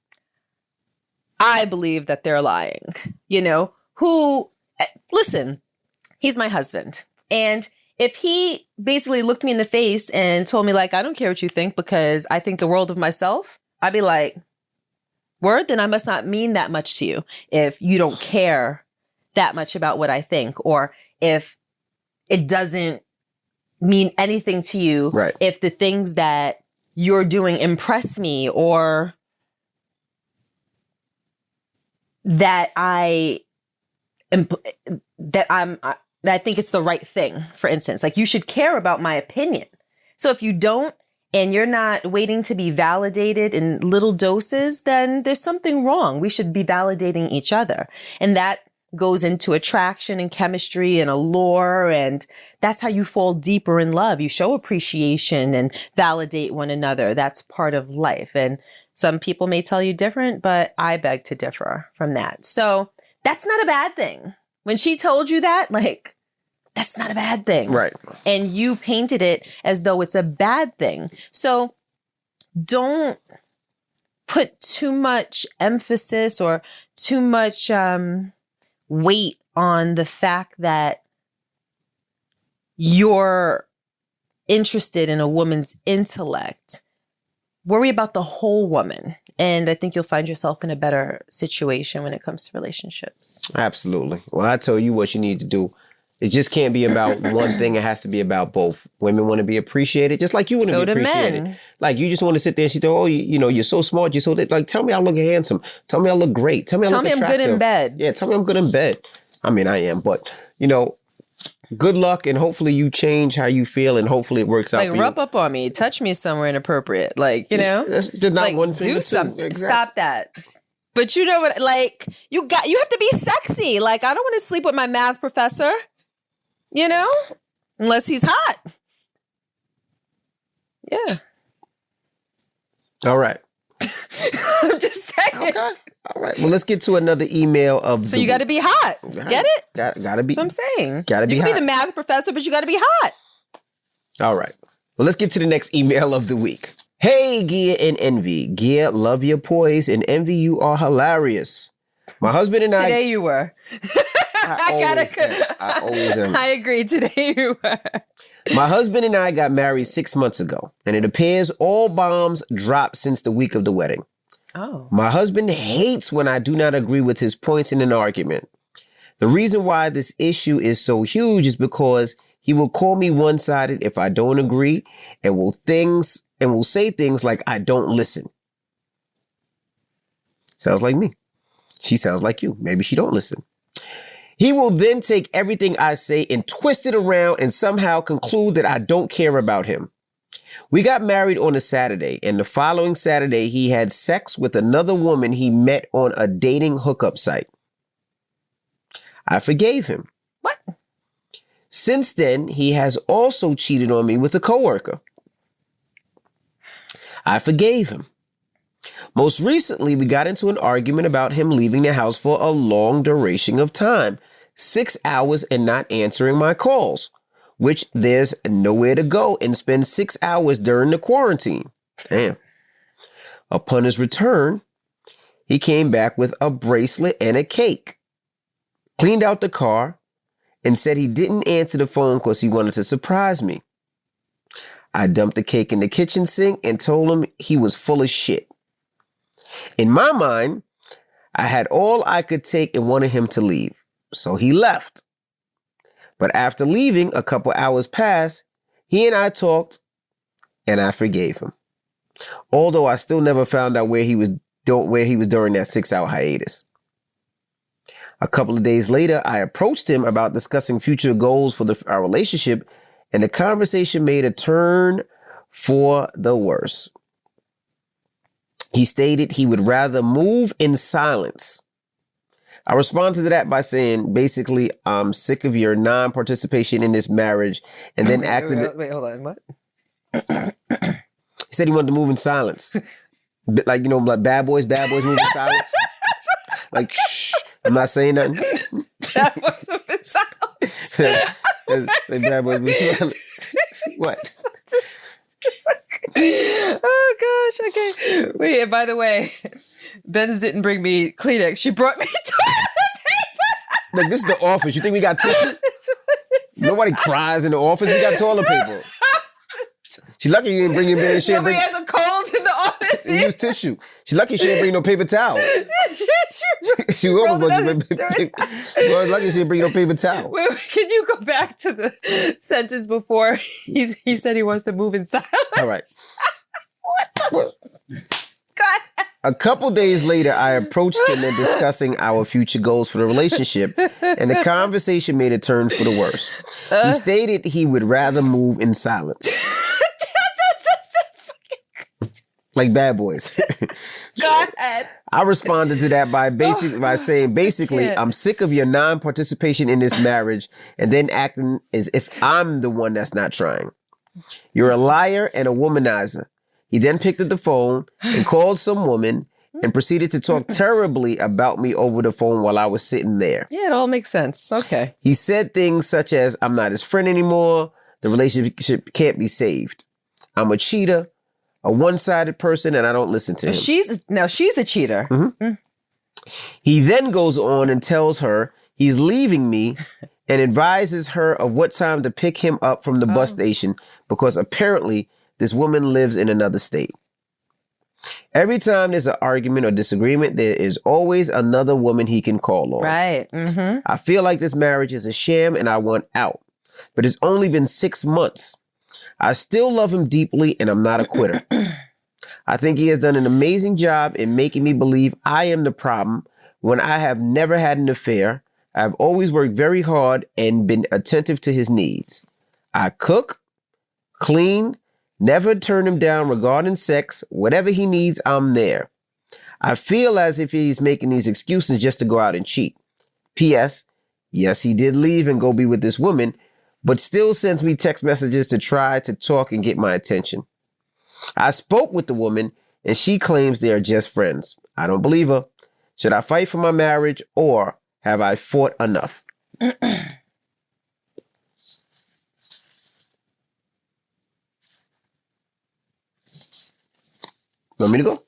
I believe that they're lying. Listen, he's my husband. And if he basically looked me in the face and told me like, I don't care what you think because I think the world of myself, I'd be like, word, then I must not mean that much to you if you don't care that much about what I think, or if it doesn't mean anything to you, right, if the things that you're doing impress me, or that I think it's the right thing. For instance, like you should care about my opinion. So if you don't, and you're not waiting to be validated in little doses, then there's something wrong. We should be validating each other. And that goes into attraction and chemistry and allure. And that's how you fall deeper in love. You show appreciation and validate one another. That's part of life. And some people may tell you different, but I beg to differ from that. So that's not a bad thing. When she told you that, like, that's not a bad thing. right. And you painted it as though it's a bad thing. So don't put too much emphasis or too much weight on the fact that you're interested in a woman's intellect. Worry about the whole woman. And I think you'll find yourself in a better situation when it comes to relationships. Absolutely. Well, I tell you what you need to do. It just can't be about one thing. It has to be about both. Women want to be appreciated, just like you want to be appreciated. Men. Like you just want to sit there and she thought, oh, you're so smart. You're so like, tell me I look handsome. Tell me I look great. Tell me I'm good in bed. Yeah, tell me I'm good in bed. I mean, I am, but good luck, and hopefully you change how you feel, and hopefully it works out for you. Like rub up on me, touch me somewhere inappropriate, like That's not like one thing. do something. Exactly. Stop that. But you know what? Like you have to be sexy. Like I don't want to sleep with my math professor. Unless he's hot. Yeah. All right. I'm just saying. Okay. All right. Well, let's get to another email of. So you got to be hot. Get it? Got to be. That's what I'm saying. Got to be hot. You can be the math professor, but you got to be hot. All right. Well, let's get to the next email of the week. Hey, Gia and Envy. Gia, love your poise, and Envy, you are hilarious. My husband and I. Today you were. I always am. I agree. Today you were. My husband and I got married 6 months ago, and it appears all bombs dropped since the week of the wedding. Oh. My husband hates when I do not agree with his points in an argument. The reason why this issue is so huge is because he will call me one-sided if I don't agree, and will say things like I don't listen. Sounds like me. She sounds like you. Maybe she don't listen. He will then take everything I say and twist it around and somehow conclude that I don't care about him. We got married on a Saturday, and the following Saturday, he had sex with another woman he met on a dating hookup site. I forgave him. What? Since then, he has also cheated on me with a coworker. I forgave him. Most recently, we got into an argument about him leaving the house for a long duration of time, 6 hours, and not answering my calls, which there's nowhere to go and spend 6 hours during the quarantine. Damn. Upon his return, he came back with a bracelet and a cake, cleaned out the car, and said he didn't answer the phone because he wanted to surprise me. I dumped the cake in the kitchen sink and told him he was full of shit. In my mind, I had all I could take and wanted him to leave, so he left. But after leaving, a couple hours passed, he and I talked, and I forgave him. Although I still never found out where he was during that 6-hour hiatus. A couple of days later, I approached him about discussing future goals for our relationship, and the conversation made a turn for the worse. He stated he would rather move in silence. I responded to that by saying, basically, I'm sick of your non-participation in this marriage, and then Wait, hold on. What? He said he wanted to move in silence. Like, you know, like bad boys move in silence. Like, shh, I'm not saying nothing. Bad boys move in silence. Say bad boys move in silence. What? Oh gosh, okay. Wait, and by the way, Benz didn't bring me Kleenex. She brought me toilet paper. Look, this is the office. You think we got tissue? Nobody cries in the office. We got toilet paper. She lucky you didn't bring your man. Nobody has a cold in the office. And use tissue. She lucky she didn't bring no paper towel. She was lucky she didn't bring no paper towel. Wait, can you go back to the sentence before he said he wants to move in silence? All right. What the? God. A couple days later, I approached him and discussing our future goals for the relationship, and the conversation made a turn for the worse. He stated he would rather move in silence. Like bad boys. Go ahead. I responded to that by saying, I'm sick of your non-participation in this marriage and then acting as if I'm the one that's not trying. You're a liar and a womanizer. He then picked up the phone and called some woman and proceeded to talk terribly about me over the phone while I was sitting there. Yeah, it all makes sense. Okay. He said things such as, I'm not his friend anymore. The relationship can't be saved. I'm a cheater, a one-sided person, and I don't listen to him. She's a cheater. Mm-hmm. He then goes on and tells her he's leaving me and advises her of what time to pick him up from the bus station because apparently this woman lives in another state. Every time there's an argument or disagreement, there is always another woman he can call on. Right. Mm-hmm. I feel like this marriage is a sham and I want out. But it's only been 6 months. I still love him deeply and I'm not a quitter. I think he has done an amazing job in making me believe I am the problem when I have never had an affair. I've always worked very hard and been attentive to his needs. I cook, clean, never turn him down regarding sex. Whatever he needs, I'm there. I feel as if he's making these excuses just to go out and cheat. P.S. Yes, he did leave and go be with this woman, but still sends me text messages to try to talk and get my attention. I spoke with the woman and she claims they are just friends. I don't believe her. Should I fight for my marriage or have I fought enough? Want me to go?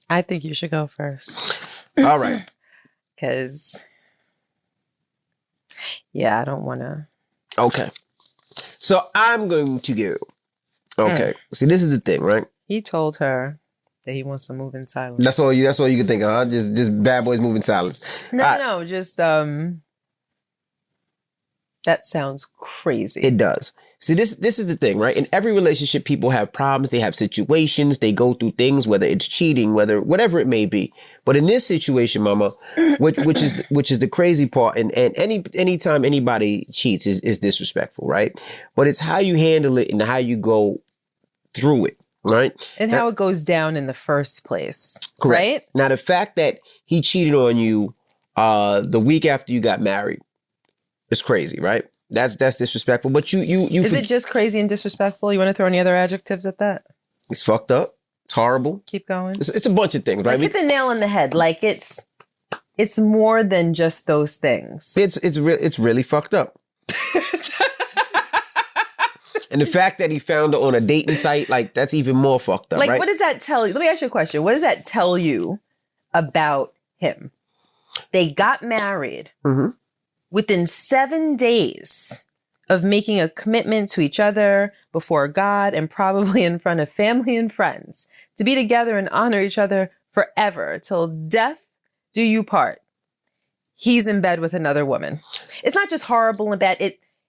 I think you should go first. All right. Because, yeah, I don't want to. Okay. So I'm going to go. Okay. See, this is the thing, right? He told her that he wants to move in silence. That's all you can think of, huh? Just bad boys moving silence. No, just that sounds crazy. It does. See, this is the thing, right? In every relationship, people have problems, they have situations, they go through things, whether it's cheating, whatever it may be. But in this situation, Mama, which is the crazy part, and anytime anybody cheats is disrespectful, right? But it's how you handle it and how you go through it, right? And how it goes down in the first place. Correct. Right? Now, the fact that he cheated on you the week after you got married is crazy, right? That's disrespectful. But you is it just crazy and disrespectful? You want to throw any other adjectives at that? It's fucked up. It's horrible. Keep going. It's a bunch of things, right? Hit the nail on the head. Like it's more than just those things. It's really fucked up. And the fact that he found her on a dating site, like that's even more fucked up. Like, right? what does that tell you? Let me ask you a question. What does that tell you about him? They got married. Mm-hmm. Within 7 days of making a commitment to each other before God and probably in front of family and friends to be together and honor each other forever till death do you part. He's in bed with another woman. It's not just horrible and bad.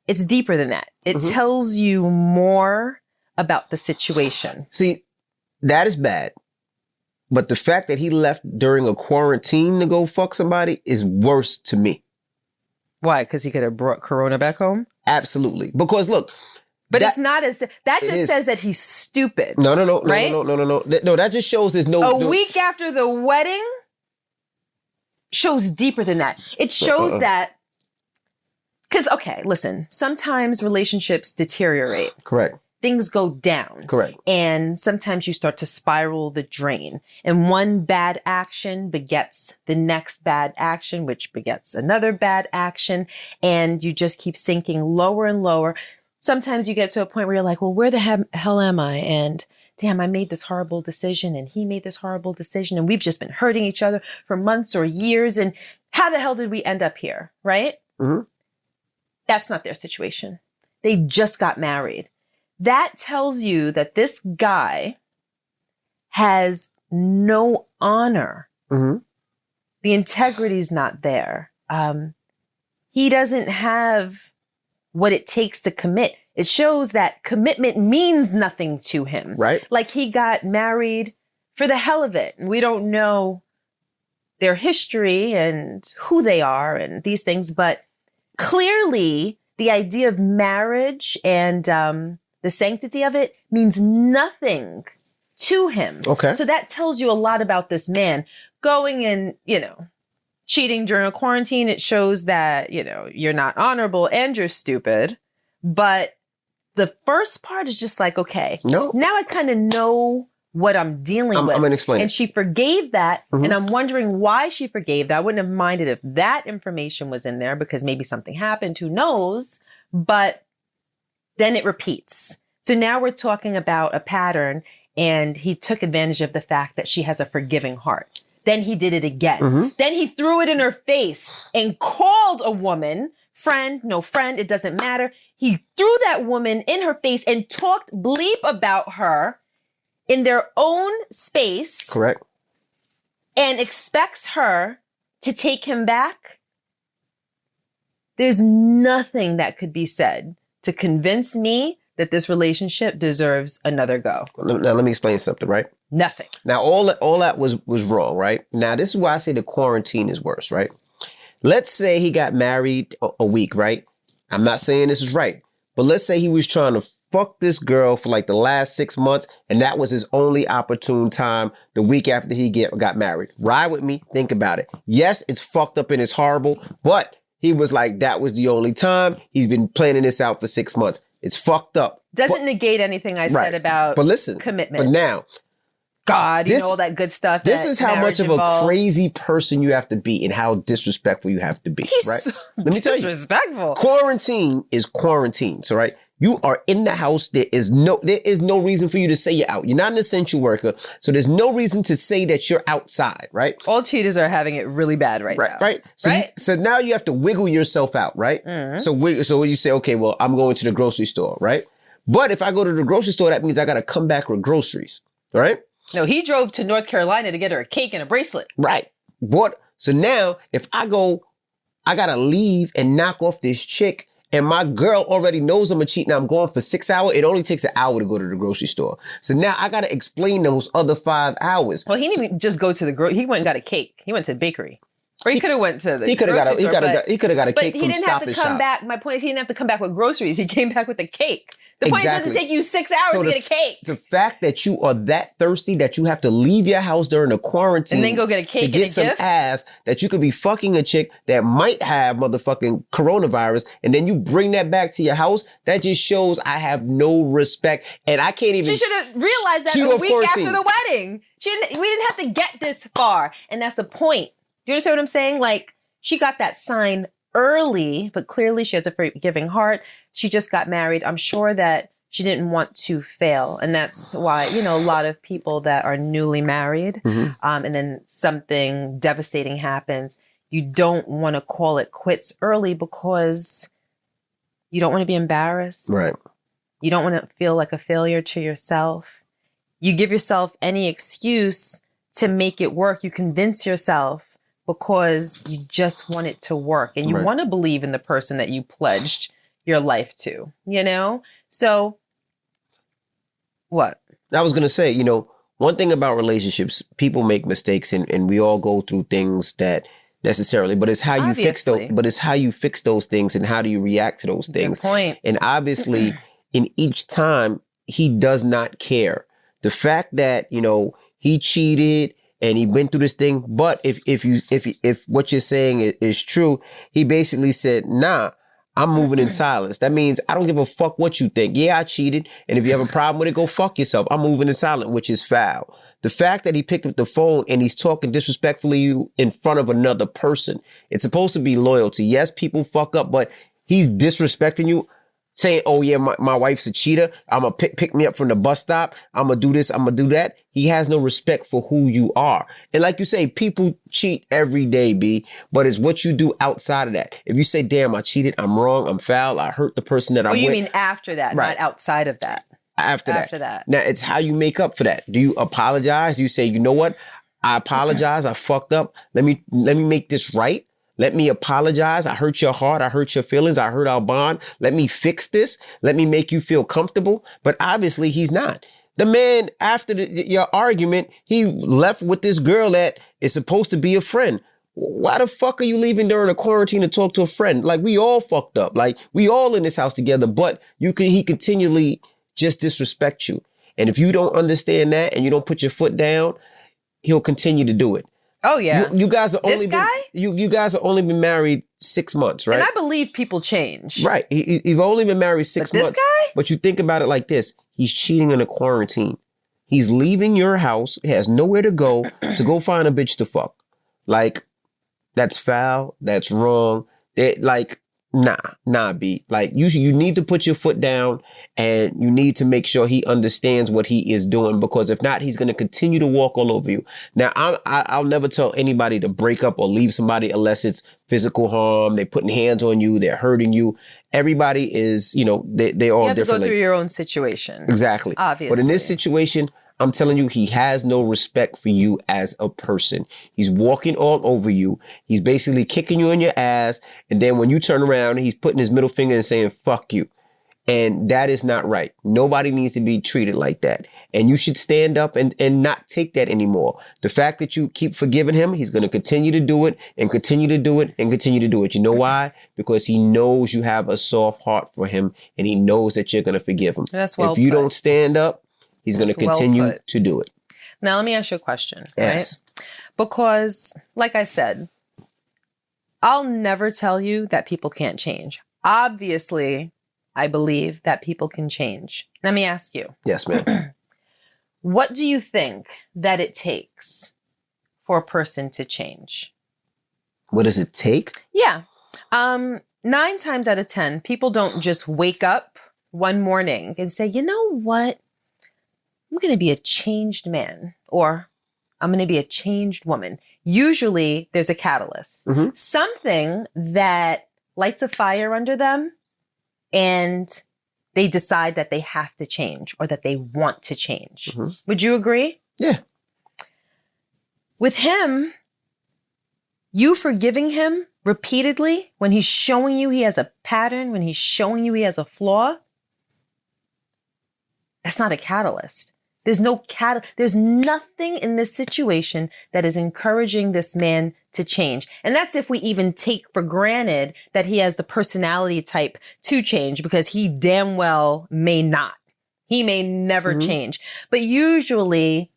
It's deeper than that. It tells you more about the situation. See, that is bad. But the fact that he left during a quarantine to go fuck somebody is worse to me. Why? Because he could have brought Corona back home? Absolutely. Because look, But it's not as that just is. says that he's stupid. No, right? No, that just shows there's no. A week after the wedding shows deeper than that. It shows that, because, okay, listen, sometimes relationships deteriorate. Correct. Things go down. Correct. And sometimes you start to spiral the drain. And one bad action begets the next bad action, which begets another bad action. And you just keep sinking lower and lower. Sometimes you get to a point where you're like, well, where the hell am I? And damn, I made this horrible decision and he made this horrible decision. And we've just been hurting each other for months or years. And how the hell did we end up here? Right? Mm-hmm. That's not their situation. They just got married. That tells you that this guy has no honor. Mm-hmm. The integrity's not there. He doesn't have what it takes to commit. It shows that commitment means nothing to him. Right. Like he got married for the hell of it. We don't know their history and who they are and these things, but clearly the idea of marriage and the sanctity of it means nothing to him. Okay. So that tells you a lot about this man. Going and, cheating during a quarantine, it shows that, you're not honorable and you're stupid. But the first part is just like, okay, no. Now I kind of know what I'm dealing with. I'm going to explain. And she forgave that. Mm-hmm. And I'm wondering why she forgave that. I wouldn't have minded if that information was in there because maybe something happened. Who knows? But then it repeats. So now we're talking about a pattern, and he took advantage of the fact that she has a forgiving heart. Then he did it again. Mm-hmm. Then he threw it in her face and called a woman, friend, no friend, it doesn't matter. He threw that woman in her face and talked bleep about her in their own space. Correct. And expects her to take him back. There's nothing that could be said to convince me that this relationship deserves another go. Now, let me explain something, right? Nothing. Now, all that was wrong, right? Now, this is why I say the quarantine is worse, right? Let's say he got married a week, right? I'm not saying this is right, but let's say he was trying to fuck this girl for like the last 6 months, and that was his only opportune time the week after he got married. Ride with me. Think about it. Yes, it's fucked up and it's horrible, but he was like, that was the only time. He's been planning this out for 6 months. It's fucked up. Doesn't negate anything I said about commitment. But now, God, all that good stuff. This is how much of a crazy person you have to be and how disrespectful you have to be, right? So Let me tell you. Disrespectful. Quarantine is quarantine, so right? You are in the house. There is no reason for you to say you're out. You're not an essential worker, so there's no reason to say that you're outside, right? All cheaters are having it really bad right now. Right. So now you have to wiggle yourself out, right? Mm-hmm. So when you say, okay, well, I'm going to the grocery store, right? But if I go to the grocery store, that means I got to come back with groceries, right? No, he drove to North Carolina to get her a cake and a bracelet. Right. So now if I go, I got to leave and knock off this chick, and my girl already knows I'm a cheat. Now I'm going for 6 hours. It only takes an hour to go to the grocery store. So now I got to explain those other 5 hours. Well, he didn't even just go to he went and got a cake. He went to the bakery. Or he could have went to the He could have got a cake from Stop and Shop. But he didn't have to come back. My point is, he didn't have to come back with groceries. He came back with a cake. The point is, it doesn't take you 6 hours to get a cake. The fact that you are that thirsty that you have to leave your house during the quarantine and then go get a cake to get and a some gift? ass, that you could be fucking a chick that might have motherfucking coronavirus, and then you bring that back to your house, that just shows I have no respect, and I can't even. She should have realized that a week after the wedding. We didn't have to get this far, and that's the point. Do you understand what I'm saying? Like, she got that sign early, but clearly she has a forgiving heart. She just got married. I'm sure that she didn't want to fail. And that's why, a lot of people that are newly married, and then something devastating happens, you don't want to call it quits early because you don't want to be embarrassed. Right. You don't want to feel like a failure to yourself. You give yourself any excuse to make it work. You convince yourself because you just want it to work and you want to believe in the person that you pledged your life to, So what? I was going to say, one thing about relationships, people make mistakes and we all go through things that necessarily, but it's how you fix those, things and how do you react to those things. Good point. And obviously in each time he does not care. The fact that, he cheated and he went through this thing, but if what you're saying is true, he basically said, nah, I'm moving in silence. That means I don't give a fuck what you think. Yeah, I cheated. And if you have a problem with it, go fuck yourself. I'm moving in silence, which is foul. The fact that he picked up the phone and he's talking disrespectfully in front of another person, it's supposed to be loyalty. Yes, people fuck up, but he's disrespecting you, saying, oh yeah, my wife's a cheater. I'm going to pick me up from the bus stop. I'm going to do this. I'm going to do that. He has no respect for who you are. And like you say, people cheat every day, B, but it's what you do outside of that. If you say, damn, I cheated, I'm wrong, I'm foul, I hurt the person that I'm with. You mean after that, right. Not outside of that. After that. Now, it's how you make up for that. Do you apologize? Do you say, you know what? I apologize. I fucked up. Let me make this right. Let me apologize. I hurt your heart. I hurt your feelings. I hurt our bond. Let me fix this. Let me make you feel comfortable. But obviously he's not. The man, after your argument, he left with this girl that is supposed to be a friend. Why the fuck are you leaving during a quarantine to talk to a friend? Like, we all fucked up. Like, we all in this house together, but he continually just disrespect you. And if you don't understand that and you don't put your foot down, he'll continue to do it. Oh yeah. You guys are only this guy? You guys have only been married 6 months, right? And I believe people change. Right. You've only been married 6 months. This guy? But you think about it like this. He's cheating in a quarantine. He's leaving your house. He has nowhere to go find a bitch to fuck. Like, that's foul. That's wrong. Nah, B. Like, you need to put your foot down and you need to make sure he understands what he is doing, because if not, he's going to continue to walk all over you. Now, I'll never tell anybody to break up or leave somebody unless it's physical harm. They're putting hands on you. They're hurting you. Everybody is, they all different. You have to go through your own situation. Exactly. Obviously. But in this situation, I'm telling you, he has no respect for you as a person. He's walking all over you. He's basically kicking you in your ass. And then when you turn around, he's putting his middle finger and saying, fuck you. And that is not right. Nobody needs to be treated like that. And you should stand up and not take that anymore. The fact that you keep forgiving him, he's going to continue to do it and continue to do it and continue to do it. You know why? Because he knows you have a soft heart for him and he knows that you're going to forgive him. That's well If you put. don't stand up, he's going to continue to do it. Now, let me ask you a question. Yes. Right? Because, like I said, I'll never tell you that people can't change. Obviously, I believe that people can change. Let me ask you. Yes, ma'am. What do you think that it takes for a person to change? What does it take? Yeah. 9 times out of 10, people don't just wake up one morning and say, you know what? I'm going to be a changed man, or I'm going to be a changed woman. Usually there's a catalyst, something that lights a fire under them and they decide that they have to change or that they want to change. Would you agree? Yeah. With him, you forgiving him repeatedly when he's showing you he has a pattern, when he's showing you he has a flaw, that's not a catalyst. There's nothing in this situation that is encouraging this man to change. And that's if we even take for granted that he has the personality type to change, because he damn well may not. He may never change. But usually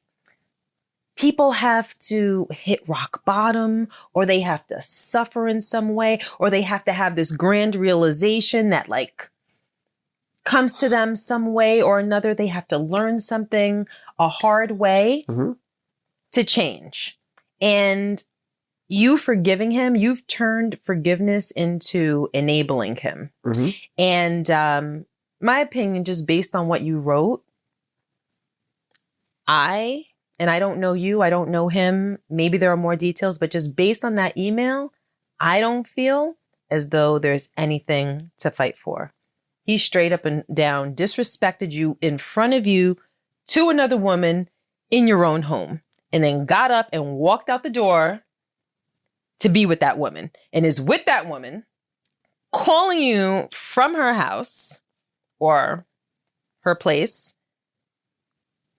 people have to hit rock bottom, or they have to suffer in some way, or they have to have this grand realization that comes to them some way or another. They have to learn something a hard way to change. And you forgiving him, you've turned forgiveness into enabling him. And my opinion, just based on what you wrote, I don't know you, I don't know him. Maybe there are more details, but just based on that email, I don't feel as though there's anything to fight for. He straight up and down disrespected you in front of you to another woman in your own home, and then got up and walked out the door to be with that woman, and is with that woman, calling you from her house or her place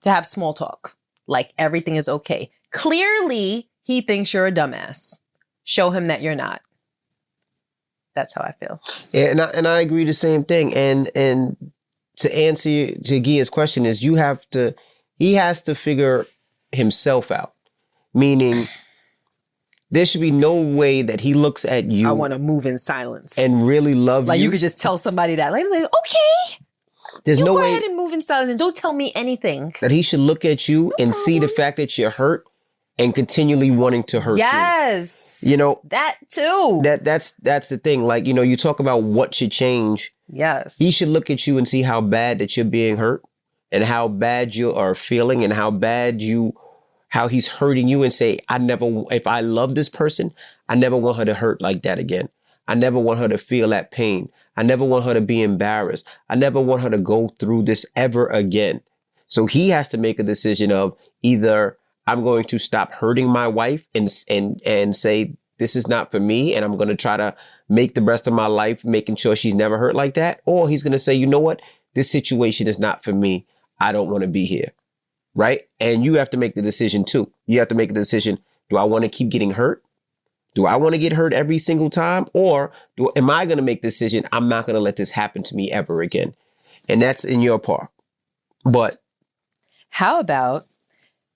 to have small talk, like everything is okay. Clearly, he thinks you're a dumbass. Show him that you're not. That's how I feel. Yeah, and I agree the same thing. And to answer Gia's question is he has to figure himself out. Meaning there should be no way that he looks at you. I want to move in silence. And really love like you. You could just tell somebody that. Like okay. There's no way. Go ahead and move in silence and don't tell me anything. That he should look at you and see the fact that you're hurt and continually wanting to hurt you. Yes. You know. That too. That's the thing. Like, you know, you talk about what should change. Yes. He should look at you and see how bad that you're being hurt and how bad you are feeling and how he's hurting you and say, if I love this person, I never want her to hurt like that again. I never want her to feel that pain. I never want her to be embarrassed. I never want her to go through this ever again. So he has to make a decision of either I'm going to stop hurting my wife and say, this is not for me. And I'm going to try to make the rest of my life making sure she's never hurt like that. Or he's going to say, you know what? This situation is not for me. I don't want to be here. Right. And you have to make the decision, too. You have to make a decision. Do I want to keep getting hurt? Do I want to get hurt every single time? Or am I going to make the decision? I'm not going to let this happen to me ever again. And that's in your part. But how about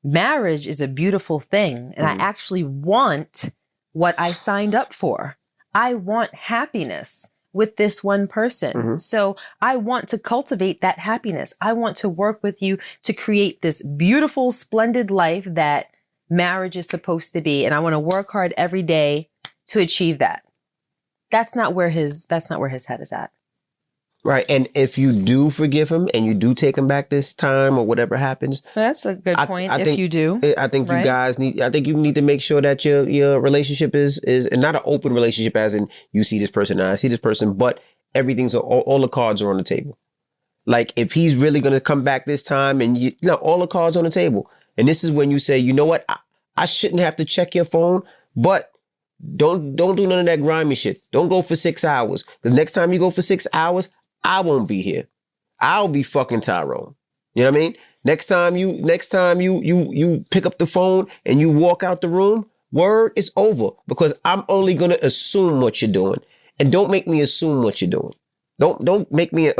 marriage is a beautiful thing. And I actually want what I signed up for. I want happiness with this one person. So I want to cultivate that happiness. I want to work with you to create this beautiful, splendid life that marriage is supposed to be. And I want to work hard every day to achieve that. That's not where his head is at. Right. And if you do forgive him and you do take him back this time or whatever happens. That's a good point. I think you do. I think you guys need to make sure that your relationship is not an open relationship as in you see this person and I see this person, but everything's all the cards are on the table. Like if he's really going to come back this time and all the cards on the table. And this is when you say, you know what? I shouldn't have to check your phone, but don't do none of that grimy shit. Don't go for 6 hours. Because next time you go for 6 hours, I won't be here. I'll be fucking Tyrone. You know what I mean? Next time you pick up the phone and you walk out the room, word is over. Because I'm only gonna assume what you're doing. And don't make me assume what you're doing. Don't make me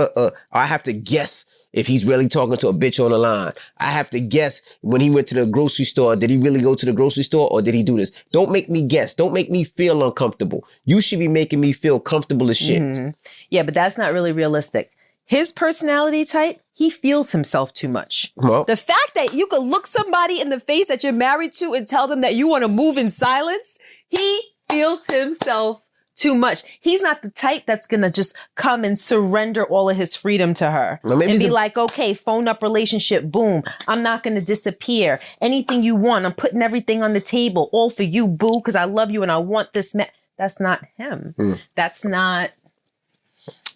I have to guess if he's really talking to a bitch on the line. I have to guess when he went to the grocery store. Did he really go to the grocery store or did he do this? Don't make me guess. Don't make me feel uncomfortable. You should be making me feel comfortable as shit. Mm-hmm. Yeah, but that's not really realistic. His personality type, he feels himself too much. Well, the fact that you could look somebody in the face that you're married to and tell them that you want to move in silence, he feels himself too much. He's not the type that's going to just come and surrender all of his freedom to her and be like, okay, phone up relationship. Boom. I'm not going to disappear. Anything you want. I'm putting everything on the table. All for you, boo. Cause I love you and I want this man. That's not him. That's not.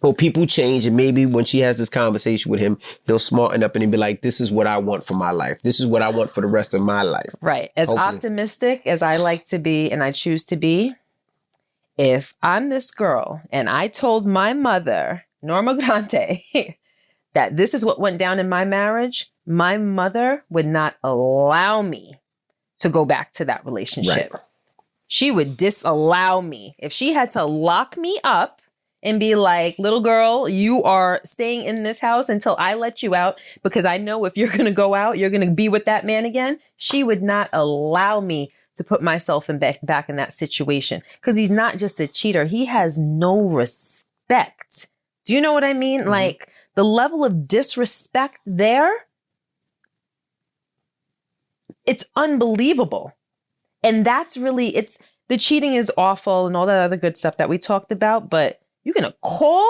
Well, people change. And maybe when she has this conversation with him, he'll smarten up and he'll be like, this is what I want for my life. This is what I want for the rest of my life. Right. As hopefully. Optimistic as I like to be and I choose to be. If I'm this girl and I told my mother, Norma Grante, that this is what went down in my marriage, my mother would not allow me to go back to that relationship. Right. She would disallow me. If she had to lock me up and be like, little girl, you are staying in this house until I let you out because I know if you're going to go out, you're going to be with that man again. She would not allow me to put myself back in that situation because he's not just a cheater. He has no respect. Do you know what I mean? Like the level of disrespect there, it's unbelievable. And that's really, the cheating is awful and all that other good stuff that we talked about, but you're going to call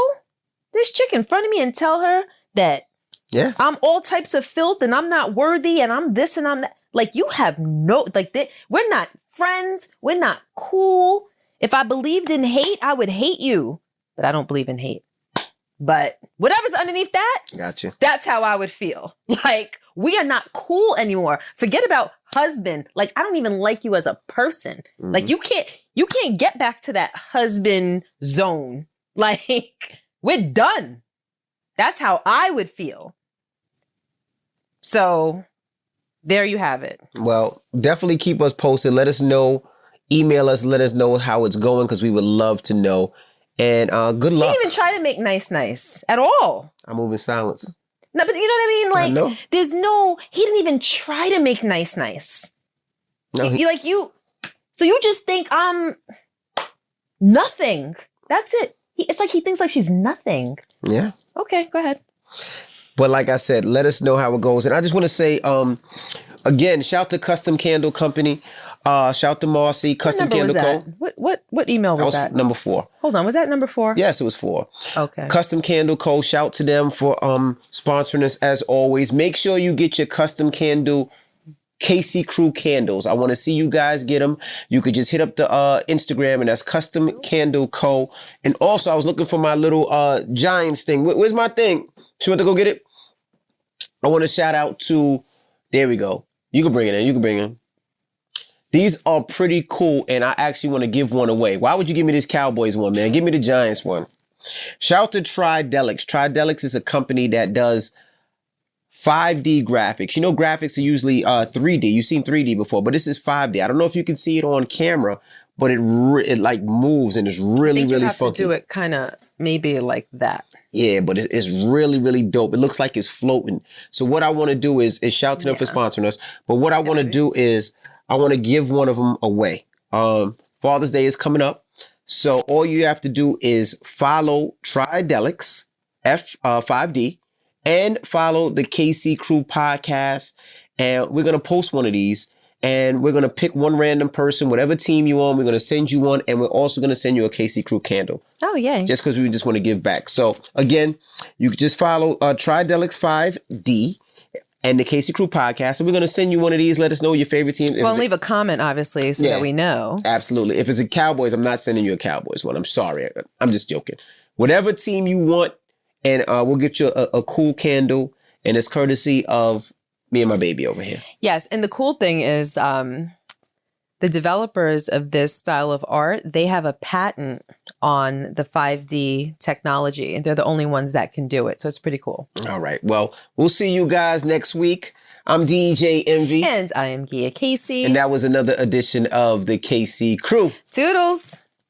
this chick in front of me and tell her that I'm all types of filth and I'm not worthy and I'm this and I'm that. Like you have we're not friends. We're not cool. If I believed in hate, I would hate you, but I don't believe in hate. But whatever's underneath that, gotcha. That's how I would feel. Like we are not cool anymore. Forget about husband. Like I don't even like you as a person. Like you can't get back to that husband zone. Like we're done. That's how I would feel. So there you have it. Well, definitely keep us posted. Let us know. Email us. Let us know how it's going because we would love to know. And good He luck. didn't even try to make nice at all. I move in silence. No, but you know what I mean? I know. Like, he didn't even try to make nice. No, So you just think I'm nothing. That's it. It's like he thinks like she's nothing. yeah. Okay, go ahead. But like I said, let us know how it goes. And I just want to say, again, shout to Custom Candle Company. Shout to Marcy, Custom What number Candle was Co. that? What email was that? Number 4. Hold on, was that number 4? Yes, it was 4. Okay. Custom Candle Co. Shout to them for sponsoring us as always. Make sure you get your Custom Candle KC Crew candles. I want to see you guys get them. You could just hit up the Instagram, and that's Custom Candle Co. And also, I was looking for my little Giants thing. Where's my thing? She went to go get it. I want to shout out to. There we go. You can bring it in. You can bring it in. These are pretty cool, and I actually want to give one away. Why would you give me this Cowboys one, man? Give me the Giants one. Shout out to Tridelics. Tridelics is a company that does 5D graphics. You know, graphics are usually 3D. You've seen 3D before, but this is 5D. I don't know if you can see it on camera, but it like moves and it's really, really have funky. to do it kind of maybe like that. Yeah, but it's really, really dope. It looks like it's floating. So what I want to do is shout to them for sponsoring us. But what I want to do is I want to give one of them away. Father's Day is coming up. So all you have to do is follow Tridelics, 5D, and follow the KC Crew podcast. And we're going to post one of these. And we're going to pick one random person, whatever team you on, we're going to send you one. And we're also going to send you a KC Crew candle. Oh, yeah. Just because we just want to give back. So again, you can just follow Tridelics 5D and the KC Crew podcast. And we're going to send you one of these. Let us know your favorite team. Well, leave a comment, obviously, so that we know. Absolutely. If it's a Cowboys, I'm not sending you a Cowboys one. I'm sorry. I'm just joking. Whatever team you want, and we'll get you a cool candle. And it's courtesy of me and my baby over here. Yes. And the cool thing is the developers of this style of art, they have a patent on the 5D technology, and they're the only ones that can do it. So it's pretty cool. All right. Well, we'll see you guys next week. I'm DJ Envy. And I am Gia Casey. And that was another edition of the KC Crew. Toodles.